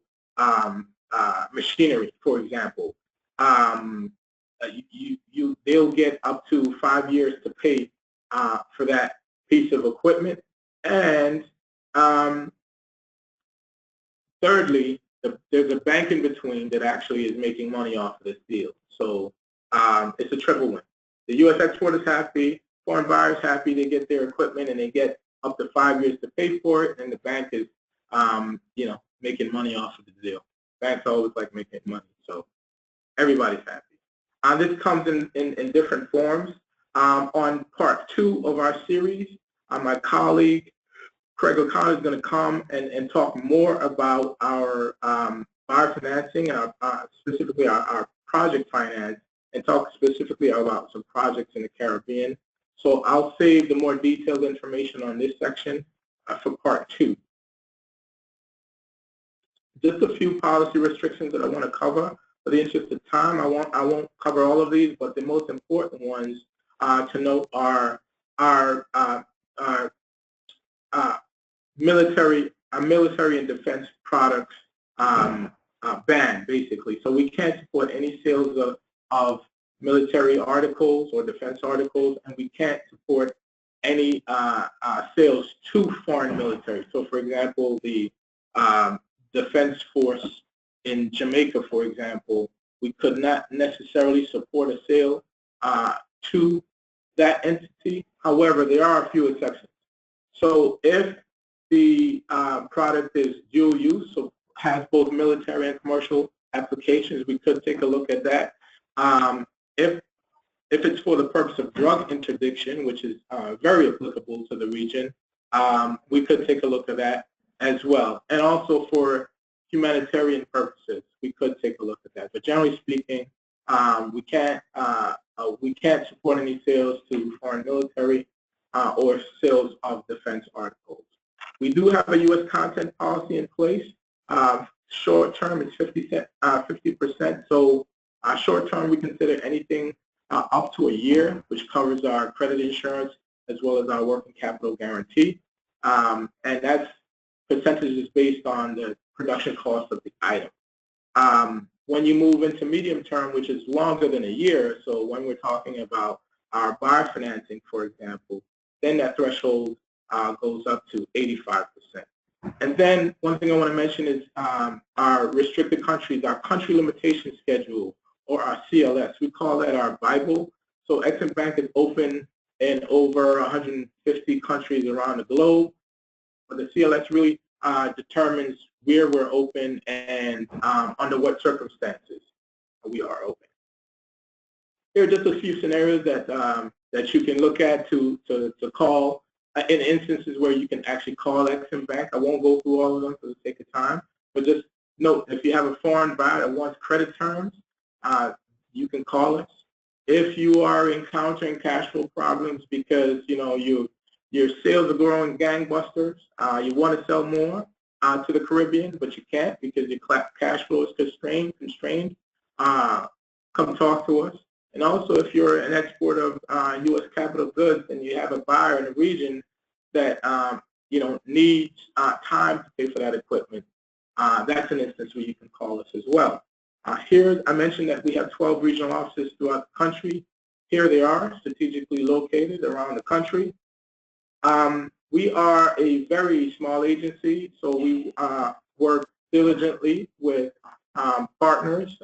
machinery, for example, they'll get up to 5 years to pay for that piece of equipment. And thirdly, there's a bank in between that actually is making money off of this deal. So it's a triple win. The U.S. exporter's happy, foreign buyer's happy, they get their equipment and they get up to 5 years to pay for it, and the bank is you know, making money off of the deal. Banks always like making money, so everybody's happy. This comes in different forms. On part 2 of our series, my colleague Craig O'Connor is going to come and talk more about our buyer financing and specifically our project finance, and talk specifically about some projects in the Caribbean. So I'll save the more detailed information on this section for part 2. Just a few policy restrictions that I want to cover. For the interest of time, I won't cover all of these, but the most important ones to note are our military and defense products ban, basically. So we can't support any sales of military articles or defense articles, and we can't support any sales to foreign military. So, for example, the defense force in Jamaica, for example, we could not necessarily support a sale to that entity. However, there are a few exceptions. So if the product is dual use, so has both military and commercial applications. We could take a look at that. If it's for the purpose of drug interdiction, which is very applicable to the region, we could take a look at that as well. And also for humanitarian purposes, we could take a look at that. But generally speaking, we can't support any sales to foreign military or sales of defense articles. We do have a U.S. content policy in place. Short term is 50%. So short term, we consider anything up to a year, which covers our credit insurance as well as our working capital guarantee. And that's percentages based on the production cost of the item. When you move into medium term, which is longer than a year, so when we're talking about our Barra Finessing, for example, then that threshold goes up to 85%. And then one thing I want to mention is our restricted countries, our country limitation schedule, or our CLS. We call that our Bible. So Exim Bank is open in over 150 countries around the globe. But the CLS really determines where we're open and under what circumstances we are open. Here are just a few scenarios that you can look at to call in instances where you can actually call Exim Bank. I won't go through all of them for the sake of time, but just note, if you have a foreign buyer that wants credit terms, you can call us. If you are encountering cash flow problems because your sales are growing gangbusters, you want to sell more to the Caribbean, but you can't because your cash flow is constrained, come talk to us. And also, if you're an exporter of U.S. capital goods and you have a buyer in the region that needs time to pay for that equipment, that's an instance where you can call us as well. Here, I mentioned that we have 12 regional offices throughout the country. Here they are, strategically located around the country. We are a very small agency, so we work diligently with partners.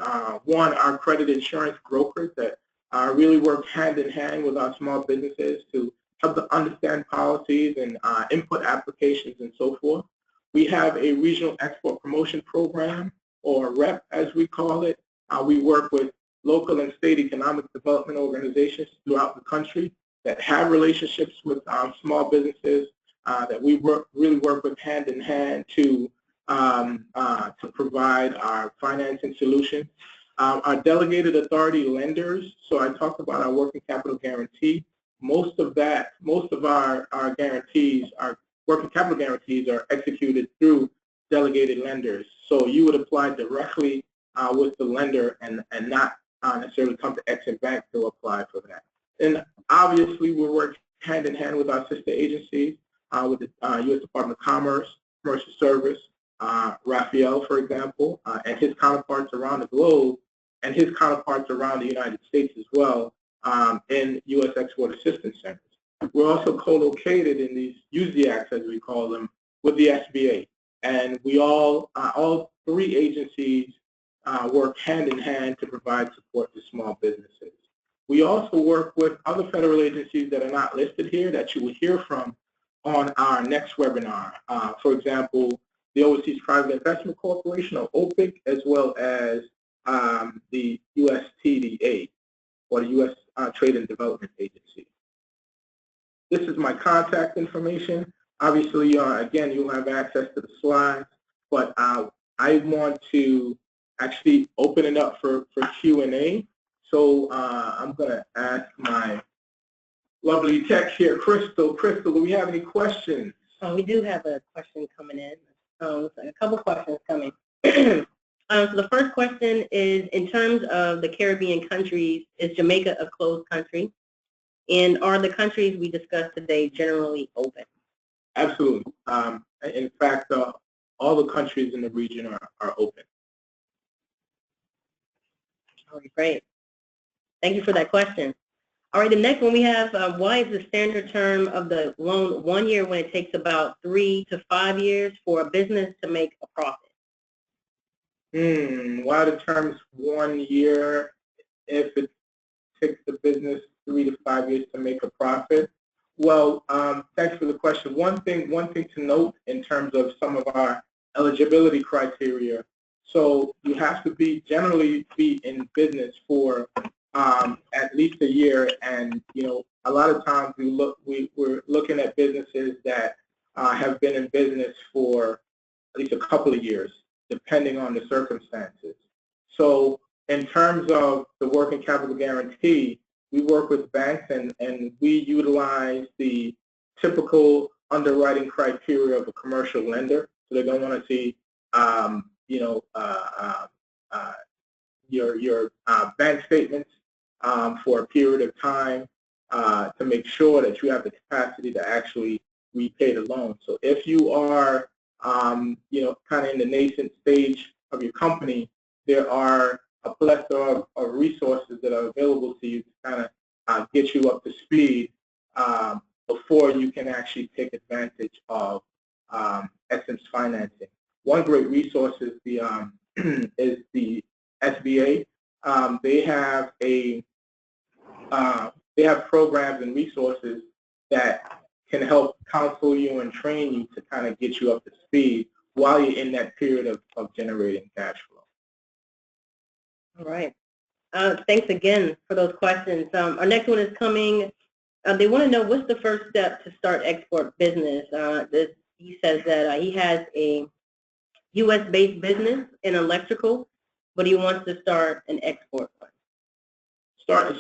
One, our credit insurance brokers that really work hand in hand with our small businesses to help them understand policies and input applications and so forth. We have a regional export promotion program, or REP as we call it. We work with local and state economic development organizations throughout the country that have relationships with small businesses that we really work with hand in hand to provide our financing solution. Our delegated authority lenders, so I talked about our working capital guarantee. Most of our guarantees, our working capital guarantees, are executed through delegated lenders. So you would apply directly with the lender and not necessarily come to Exim Bank to apply for that. And obviously, we work hand in hand with our sister agencies, with the U.S. Department of Commerce, Commercial Service, Raphael, for example, and his counterparts around the globe, and his counterparts around the United States as well, in U.S. Export Assistance Centers. We're also co-located in these USDACs, as we call them, with the SBA. And we all three agencies work hand in hand to provide support to small businesses. We also work with other federal agencies that are not listed here that you will hear from on our next webinar. For example, the Overseas Private Investment Corporation, or OPIC, as well as the USTDA, or the U.S. Trade and Development Agency. This is my contact information. Obviously, again, you'll have access to the slides, but I want to actually open it up for Q&A. So I'm going to ask my lovely tech here, Crystal. Crystal, do we have any questions? We do have a question coming in. A couple questions coming. So the first question is, in terms of the Caribbean countries, is Jamaica a closed country? And are the countries we discussed today generally open? Absolutely. In fact, all the countries in the region are open. All right, great. Thank you for that question. All right, the next one we have, why is the standard term of the loan 1 year when it takes about 3 to 5 years for a business to make a profit? Why the term's 1 year if it takes the business 3 to 5 years to make a profit? Well, thanks for the question. One thing to note in terms of some of our eligibility criteria. So you have to generally be in business for at least a year, and a lot of times we're looking at businesses that have been in business for at least a couple of years, depending on the circumstances. So in terms of the working capital guarantee, we work with banks and we utilize the typical underwriting criteria of a commercial lender. So they're going to want to see, your bank statements for a period of time to make sure that you have the capacity to actually repay the loan. So if you are, kind of in the nascent stage of your company, there are a plethora of resources that are available to you to kind of get you up to speed before you can actually take advantage of Exim's financing. One great resource is the is the SBA. They have programs and resources that can help counsel you and train you to kind of get you up to speed while you're in that period of generating cash flow. All right. Thanks again for those questions. Our next one is coming. They want to know what's the first step to start export business. He says that he has a U.S.-based business in electrical, but he wants to start an export one.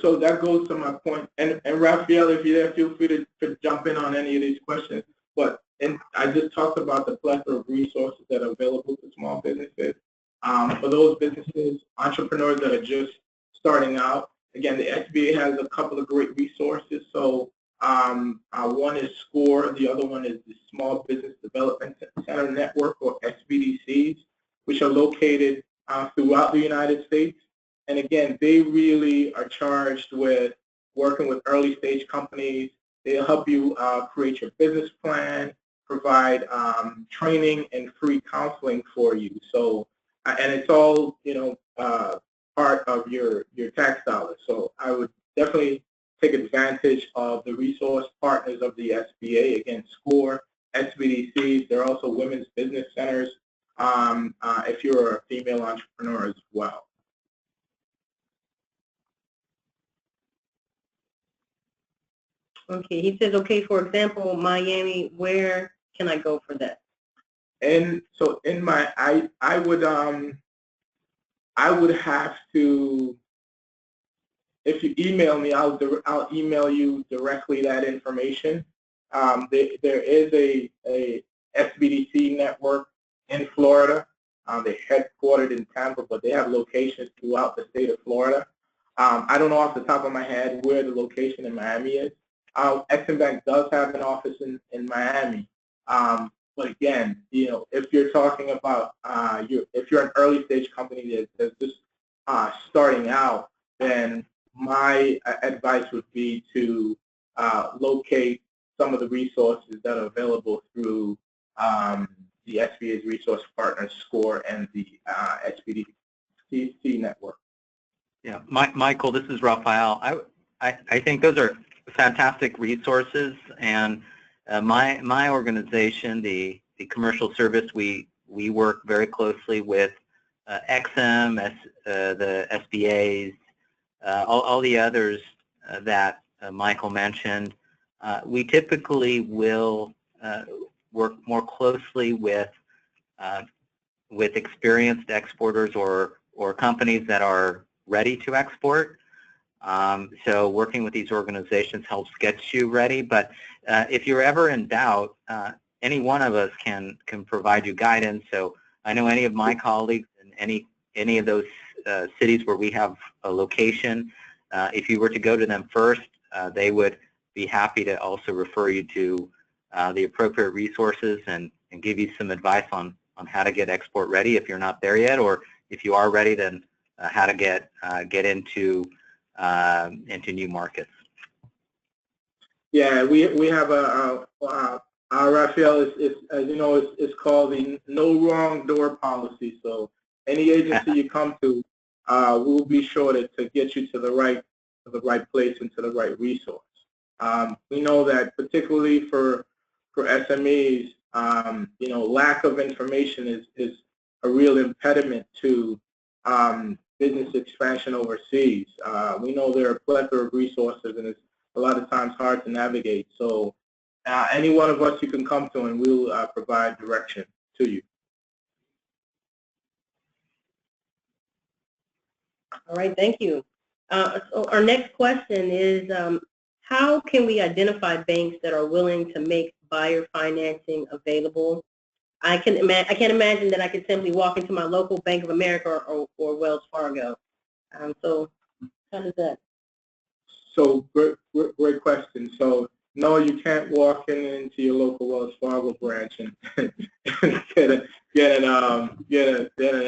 So that goes to my point. And Raphael, if you're there, feel free to jump in on any of these questions. But I just talked about the plethora of resources that are available to small businesses. For those businesses, entrepreneurs that are just starting out, again, the SBA has a couple of great resources. So one is SCORE, the other one is the Small Business Development Center Network, or SBDCs, which are located throughout the United States. And again, they really are charged with working with early stage companies. They'll help you create your business plan, provide training and free counseling for you. So, and it's all, part of your tax dollars. So I would definitely take advantage of the resource partners of the SBA. Again, SCORE, SBDCs, they're also women's business centers if you're a female entrepreneur as well. Okay, he says, okay, for example, Miami, where can I go for that? And so I would have to, if you email me, I'll email you directly that information. There is a SBDC network in Florida. They're headquartered in Tampa, but they have locations throughout the state of Florida. I don't know off the top of my head where the location in Miami is. Exim Bank does have an office in Miami. But again, if you're talking about if you're an early stage company that's just starting out, then my advice would be to locate some of the resources that are available through the SBA's resource partners, SCORE, and the SBDC network. Yeah, Michael, this is Raphael. I think those are fantastic resources, and my organization, the commercial service, we work very closely with Exim, the SBAs, all the others that Michael mentioned. We typically will work more closely with experienced exporters or companies that are ready to export. So working with these organizations helps get you ready. But if you're ever in doubt, any one of us can provide you guidance. So I know any of my colleagues in any of those cities where we have a location, if you were to go to them first, they would be happy to also refer you to the appropriate resources and give you some advice on how to get export ready if you're not there yet, or if you are ready, then how to get into new markets. Yeah, we have our Raphael is as you know, it's called the no wrong door policy. So any agency you come to, we'll be sure to get you to the right place and to the right resource. We know that particularly for SMEs, lack of information is a real impediment to business expansion overseas. We know there are a plethora of resources, and it's a lot of times hard to navigate. So any one of us you can come to, and we'll provide direction to you. All right, thank you. So our next question is, how can we identify banks that are willing to make buyer financing available? I can't imagine that I could simply walk into my local Bank of America or Wells Fargo. So how does that? So great question. So no, you can't walk into your local Wells Fargo branch and get an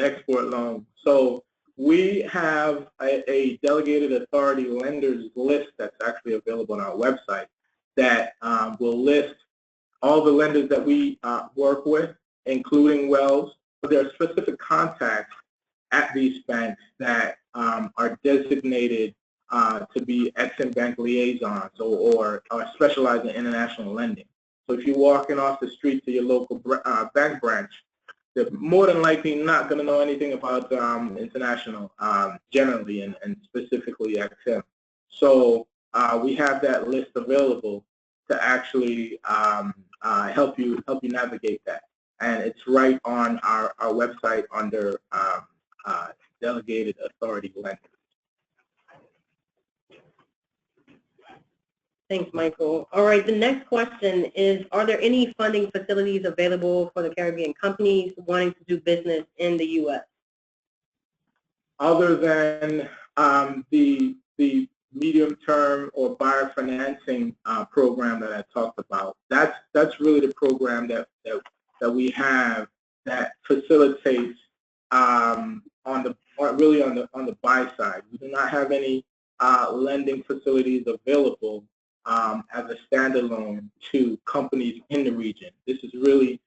export loan. So we have a delegated authority lenders list that's actually available on our website that will list all the lenders that we work with, including Wells. But there are specific contacts at these banks that are designated to be Exim Bank liaisons or specialize in international lending. So if you're walking off the street to your local bank branch, they're more than likely not going to know anything about international generally and specifically Exim. So we have that list available to actually help you navigate that, and it's right on our website under delegated authority lenders. Thanks, Michael. All right, the next question is, are there any funding facilities available for the Caribbean companies wanting to do business in the U.S.? Other than the medium-term or buyer financing program that I talked about, that's really the program that we have that facilitates on the buy side. We do not have any lending facilities available as a standalone to companies in the region. This is really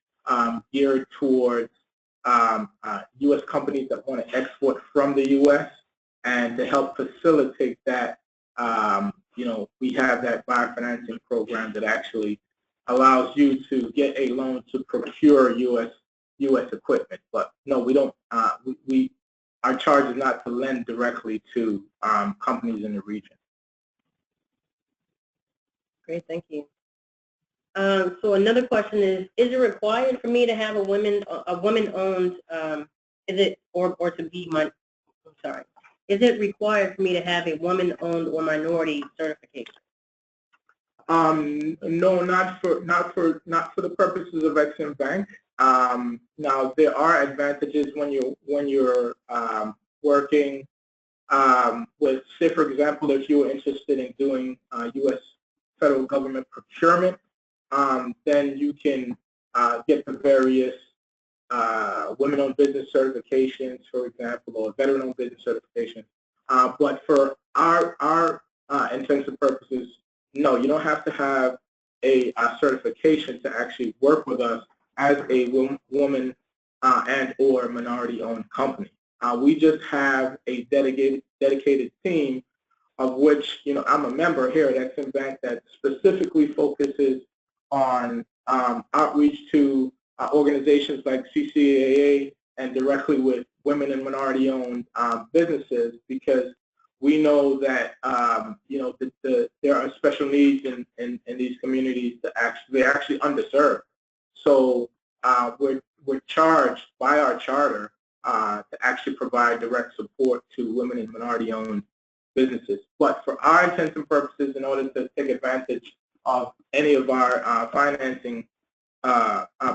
geared towards U.S. companies that want to export from the U.S. and to help facilitate that. We have that buyer financing program that actually allows you to get a loan to procure U.S. equipment. But no, we don't. Our charge is not to lend directly to companies in the region. Great, thank you. So another question is it required for me to have a woman-owned, is it required for me to have a woman-owned or minority certification? No, not for the purposes of Exim Bank. Now there are advantages when you're working with, say for example, if you're interested in doing U.S. federal government procurement, then you can get the various women-owned business certifications, for example, or veteran-owned business certifications. But for our intents and purposes, no, you don't have to have a certification to actually work with us as a woman and or minority-owned company. We just have a dedicated team of which, I'm a member here at Exim Bank that specifically focuses on outreach to organizations like CCAA and directly with women and minority-owned businesses, because we know that there are special needs in these communities that they're actually underserved. So we're charged by our charter to actually provide direct support to women and minority-owned businesses. But for our intents and purposes, in order to take advantage of any of our financing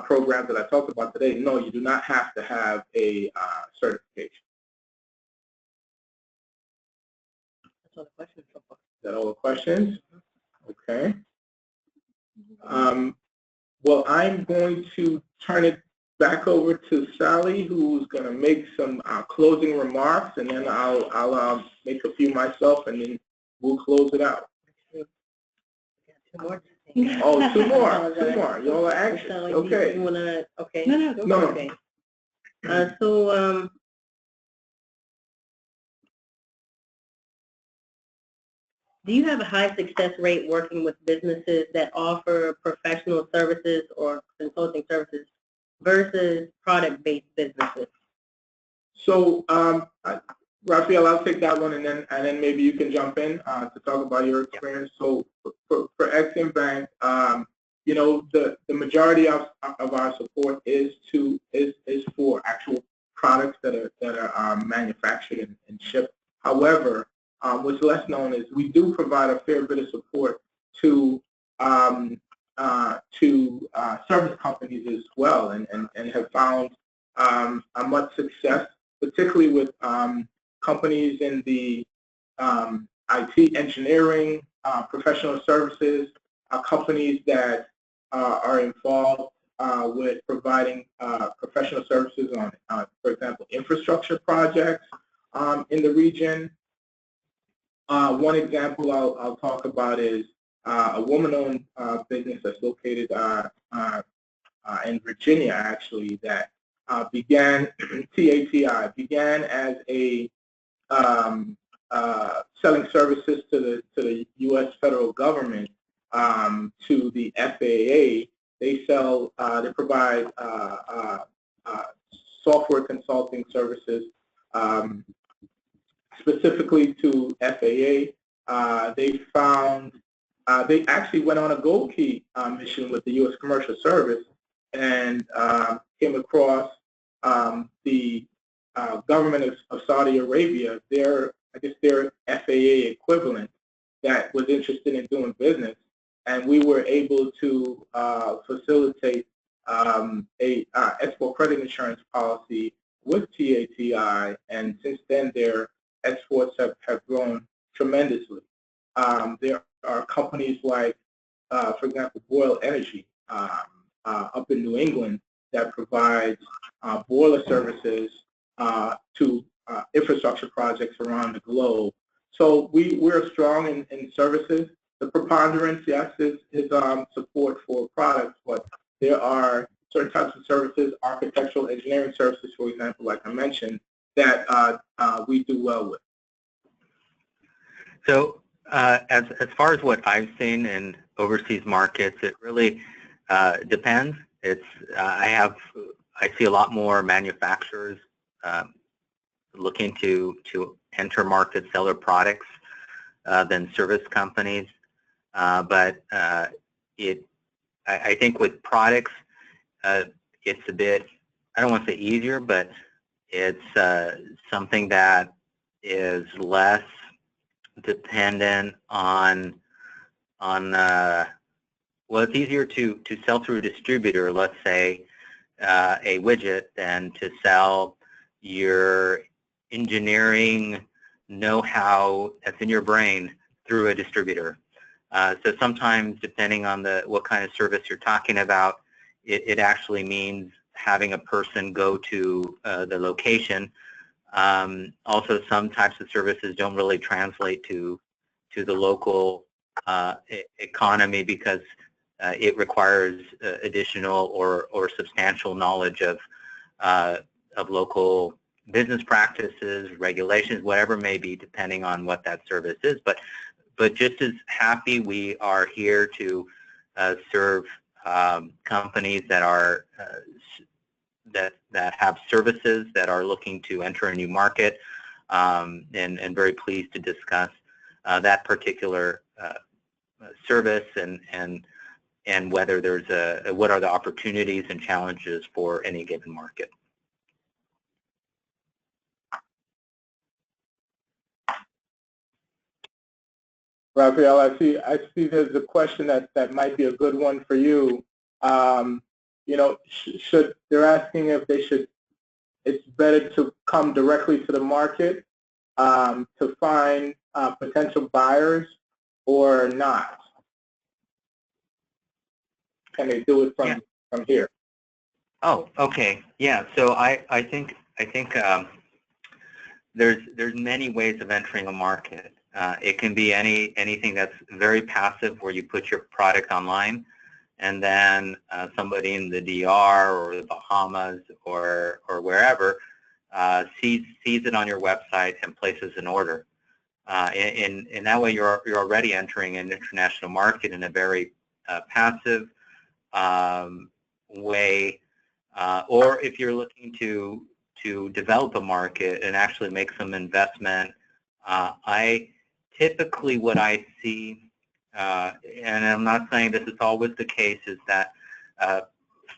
programs that I talked about today, no, you do not have to have a certification. That's all the questions so far. Is that all the questions? Okay. Well, I'm going to turn it back over to Sally, who's going to make some closing remarks, and then I'll make a few myself, and then we'll close it out. Two more. Oh, two more. You all are anxious. Okay. You wanna? Okay. No. Okay. So do you have a high success rate working with businesses that offer professional services or consulting services versus product-based businesses? So, Raphael, I'll take that one, and then maybe you can jump in to talk about your experience. So, for Exim Bank, you know, the majority of our support is for actual products that are manufactured and shipped. However, what's less known is we do provide a fair bit of support to service companies as well, and have found a much success, particularly with companies in the IT engineering, professional services, companies that are involved with providing professional services on, for example, infrastructure projects in the region. One example I'll talk about is a woman-owned business that's located in Virginia, actually, that began, TATI, began as a selling services to the U.S. federal government, to the FAA. They provide software consulting services specifically to FAA. They actually went on a gold key mission with the U.S. Commercial Service and came across the government of Saudi Arabia, I guess their FAA equivalent, that was interested in doing business, and we were able to facilitate a export credit insurance policy with TATI, and since then their exports have grown tremendously. There are companies like, for example, Boyle Energy up in New England that provides boiler services to infrastructure projects around the globe. So we're strong in services. The preponderance, yes, is support for products, but there are certain types of services, architectural engineering services, for example, like I mentioned, that we do well with. So as far as what I've seen in overseas markets, it really depends. I see a lot more manufacturers looking to enter markets, sell their products than service companies. But I think with products, it's a bit, I don't want to say easier, but it's something that is less dependent on well, it's easier to sell through a distributor, let's say, a widget, than to sell your engineering know-how that's in your brain through a distributor. So sometimes, depending on what kind of service you're talking about, it actually means having a person go to the location. Also, some types of services don't really translate to the local economy because it requires additional or substantial knowledge of local business practices, regulations, whatever it may be, depending on what that service is. But just as happy, we are here to serve companies that are that have services that are looking to enter a new market, and very pleased to discuss that particular service and whether there's what are the opportunities and challenges for any given market. Raphael, I see there's a question that might be a good one for you. You know, they're asking if it's better to come directly to the market to find potential buyers or not? Can they do it from here? Oh, okay. Yeah. So I think there's many ways of entering a market. It can be anything that's very passive, where you put your product online, and then somebody in the DR or the Bahamas or wherever sees it on your website and places an order. In that way, you're already entering an international market in a very passive way, or if you're looking to develop a market and actually make some investment, typically what I see, and I'm not saying this is always the case, is that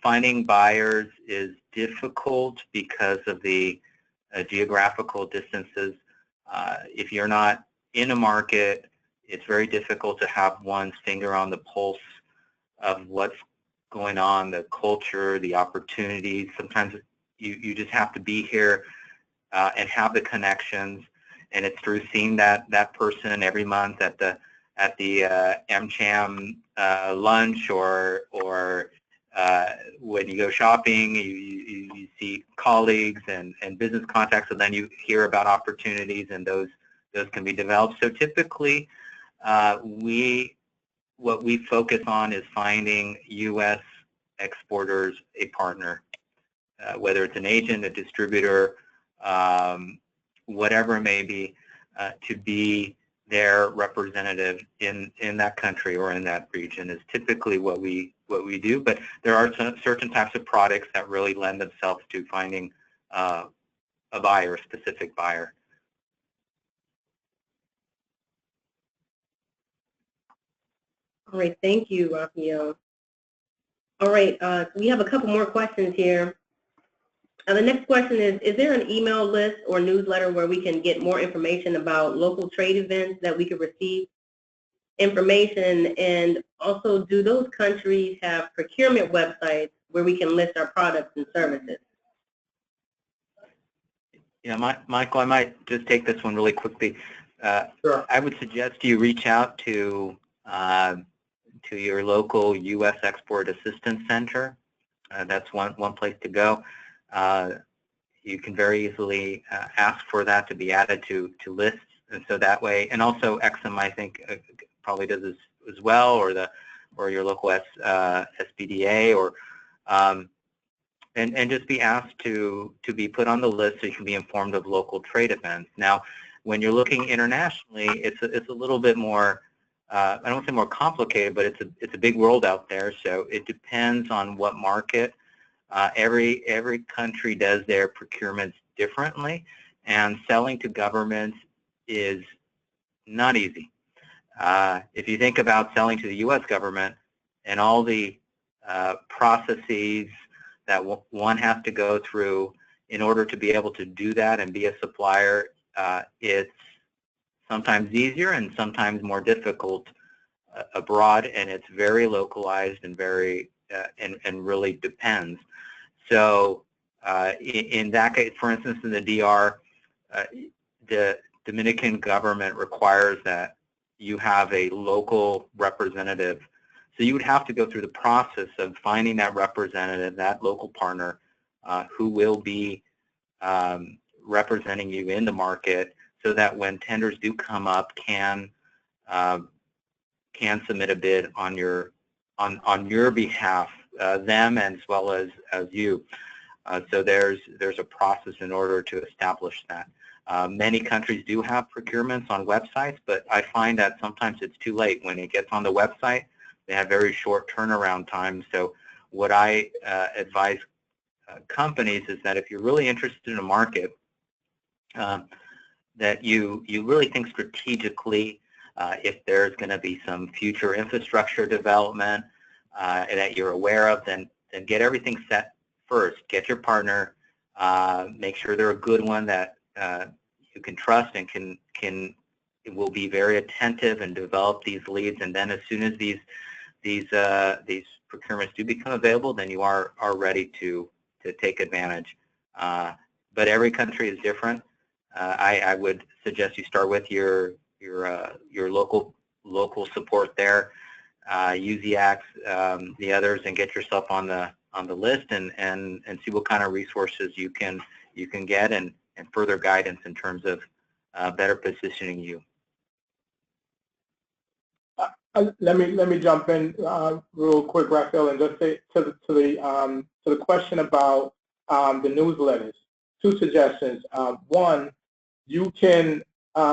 finding buyers is difficult because of the geographical distances. If you're not in a market, it's very difficult to have one's finger on the pulse of what's going on, the culture, the opportunities. Sometimes you just have to be here and have the connections, and it's through seeing that person every month at the AmCham lunch, or when you go shopping, you see colleagues and business contacts, and then you hear about opportunities, and those can be developed. So typically, what we focus on is finding U.S. exporters a partner, whether it's an agent, a distributor, whatever it may be, to be their representative in that country or in that region is typically what we do. But there are certain types of products that really lend themselves to finding a buyer, a specific buyer. All right, thank you, Rafael. All right, we have a couple more questions here. The next question is there an email list or newsletter where we can get more information about local trade events that we could receive information? And also, do those countries have procurement websites where we can list our products and services? Yeah, Michael, I might just take this one really quickly. Sure. I would suggest you reach out to your local U.S. Export Assistance Center. That's one place to go. You can very easily ask for that to be added to lists, and so that way, and also Exim, I think, probably does this as well, or your local SPDA, or and just be asked to be put on the list so you can be informed of local trade events. Now, when you're looking internationally, it's a little bit more, I don't say more complicated, but it's a big world out there. So it depends on what market. Every country does their procurements differently, and selling to governments is not easy. If you think about selling to the U.S. government and all the processes that one has to go through in order to be able to do that and be a supplier, it's sometimes easier and sometimes more difficult abroad, and it's very localized and very and really depends. So in that case, for instance, in the DR, the Dominican government requires that you have a local representative. So you would have to go through the process of finding that representative, that local partner, who will be representing you in the market, so that when tenders do come up, can submit a bid on your behalf, them as well as you. So there's a process in order to establish that. Many countries do have procurements on websites, but I find that sometimes it's too late. When it gets on the website, they have very short turnaround times. So what I advise companies is that if you're really interested in a market, that you really think strategically. If there's going to be some future infrastructure development that you're aware of, then get everything set first. Get your partner, make sure they're a good one that you can trust and will be very attentive and develop these leads. And then as soon as these procurements do become available, then you are ready to take advantage. But every country is different. I would suggest you start with your local support there. Use the acts, the others, and get yourself on the list and see what kind of resources you can get and further guidance in terms of better positioning you. Let me jump in real quick, Rafael, and just say to the question about the newsletters. Two suggestions. One, you can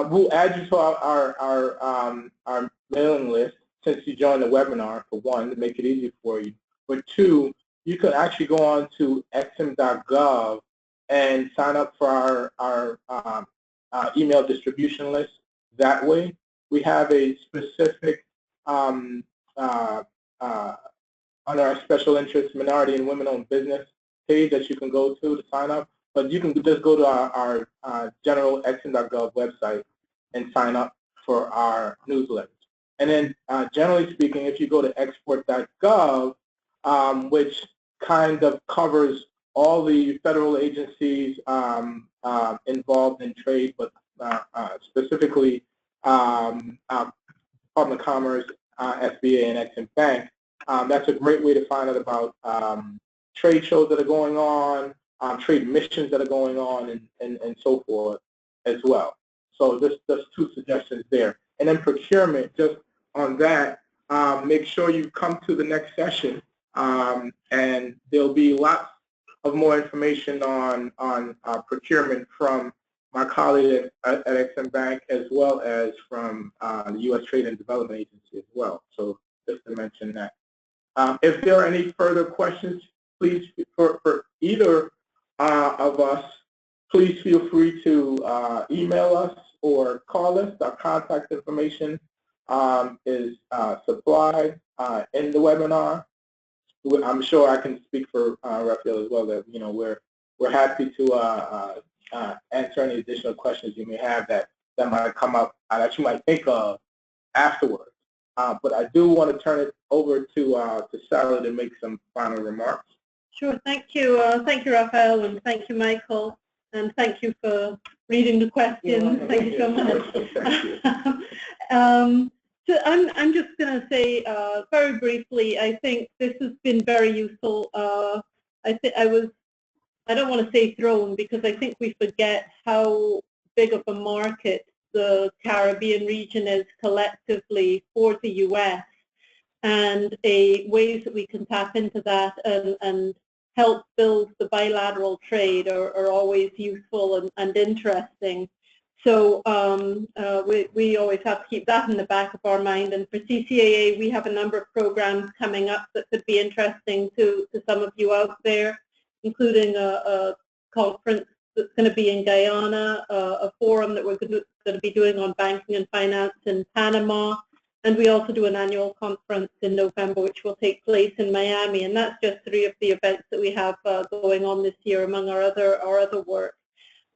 we'll add you to our mailing list since you joined the webinar, for one, to make it easy for you. But two, you can actually go on to exim.gov and sign up for our email distribution list that way. We have a specific, under our special interest minority and women-owned business page that you can go to sign up. But you can just go to our general exim.gov website and sign up for our newsletters. And then generally speaking, if you go to export.gov, which kind of covers all the federal agencies involved in trade, but specifically Department of Commerce, SBA, and Exim Bank, that's a great way to find out about trade shows that are going on, trade missions that are going on, and so forth as well. So there's two suggestions there. And then procurement, just on that, make sure you come to the next session, and there'll be lots of more information on procurement from my colleague at Exim Bank, as well as from the U.S. Trade and Development Agency as well. So just to mention that. If there are any further questions, please, for either of us, please feel free to email us or call us. Our contact information is supplied in the webinar. I'm sure I can speak for Raphael as well, that we're happy to answer any additional questions you may have that might come up that you might think of afterwards. But I do want to turn it over to Sally to make some final remarks. Sure. Thank you, Raphael, and thank you, Michael, and thank you for reading the questions. Thank you so much. So I'm just going to say very briefly, I think this has been very useful. I don't want to say thrown, because I think we forget how big of a market the Caribbean region is collectively for the U.S., and ways that we can tap into that and help build the bilateral trade are always useful and interesting. So we always have to keep that in the back of our mind. And for CCAA, we have a number of programs coming up that could be interesting to some of you out there, including a conference that's going to be in Guyana, a forum that we're going to be doing on banking and finance in Panama, and we also do an annual conference in November, which will take place in Miami. And that's just 3 of the events that we have going on this year, among our other work.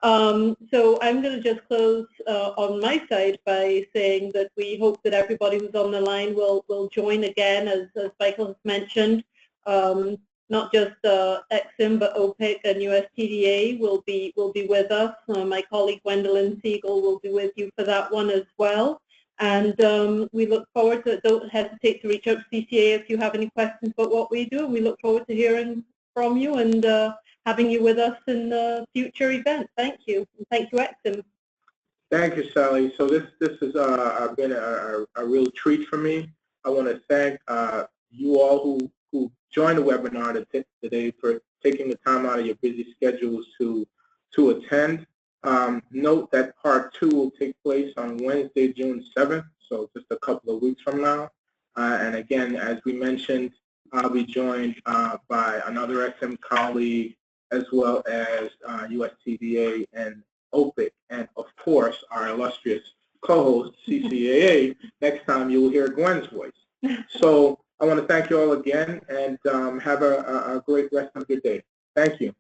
So I'm going to just close on my side by saying that we hope that everybody who's on the line will join again, as Michael has mentioned. Not just Exim, but OPIC and USTDA will be with us. My colleague Gwendolyn Siegel will be with you for that one as well. And we look forward to it. Don't hesitate to reach out to CCA if you have any questions about what we do. We look forward to hearing from you and having you with us in future events. Thank you. And thank you, Exim. Thank you, Sally. So this has been a real treat for me. I want to thank you all who joined the webinar today for taking the time out of your busy schedules to attend. Note that part 2 will take place on Wednesday, June 7th, so just a couple of weeks from now. And again, as we mentioned, I'll be joined by another Exim colleague, as well as USTDA and OPIC, and of course our illustrious co-host CCAA. Next time you will hear Gwen's voice. So I want to thank you all again, and have a great rest of your day. Thank you.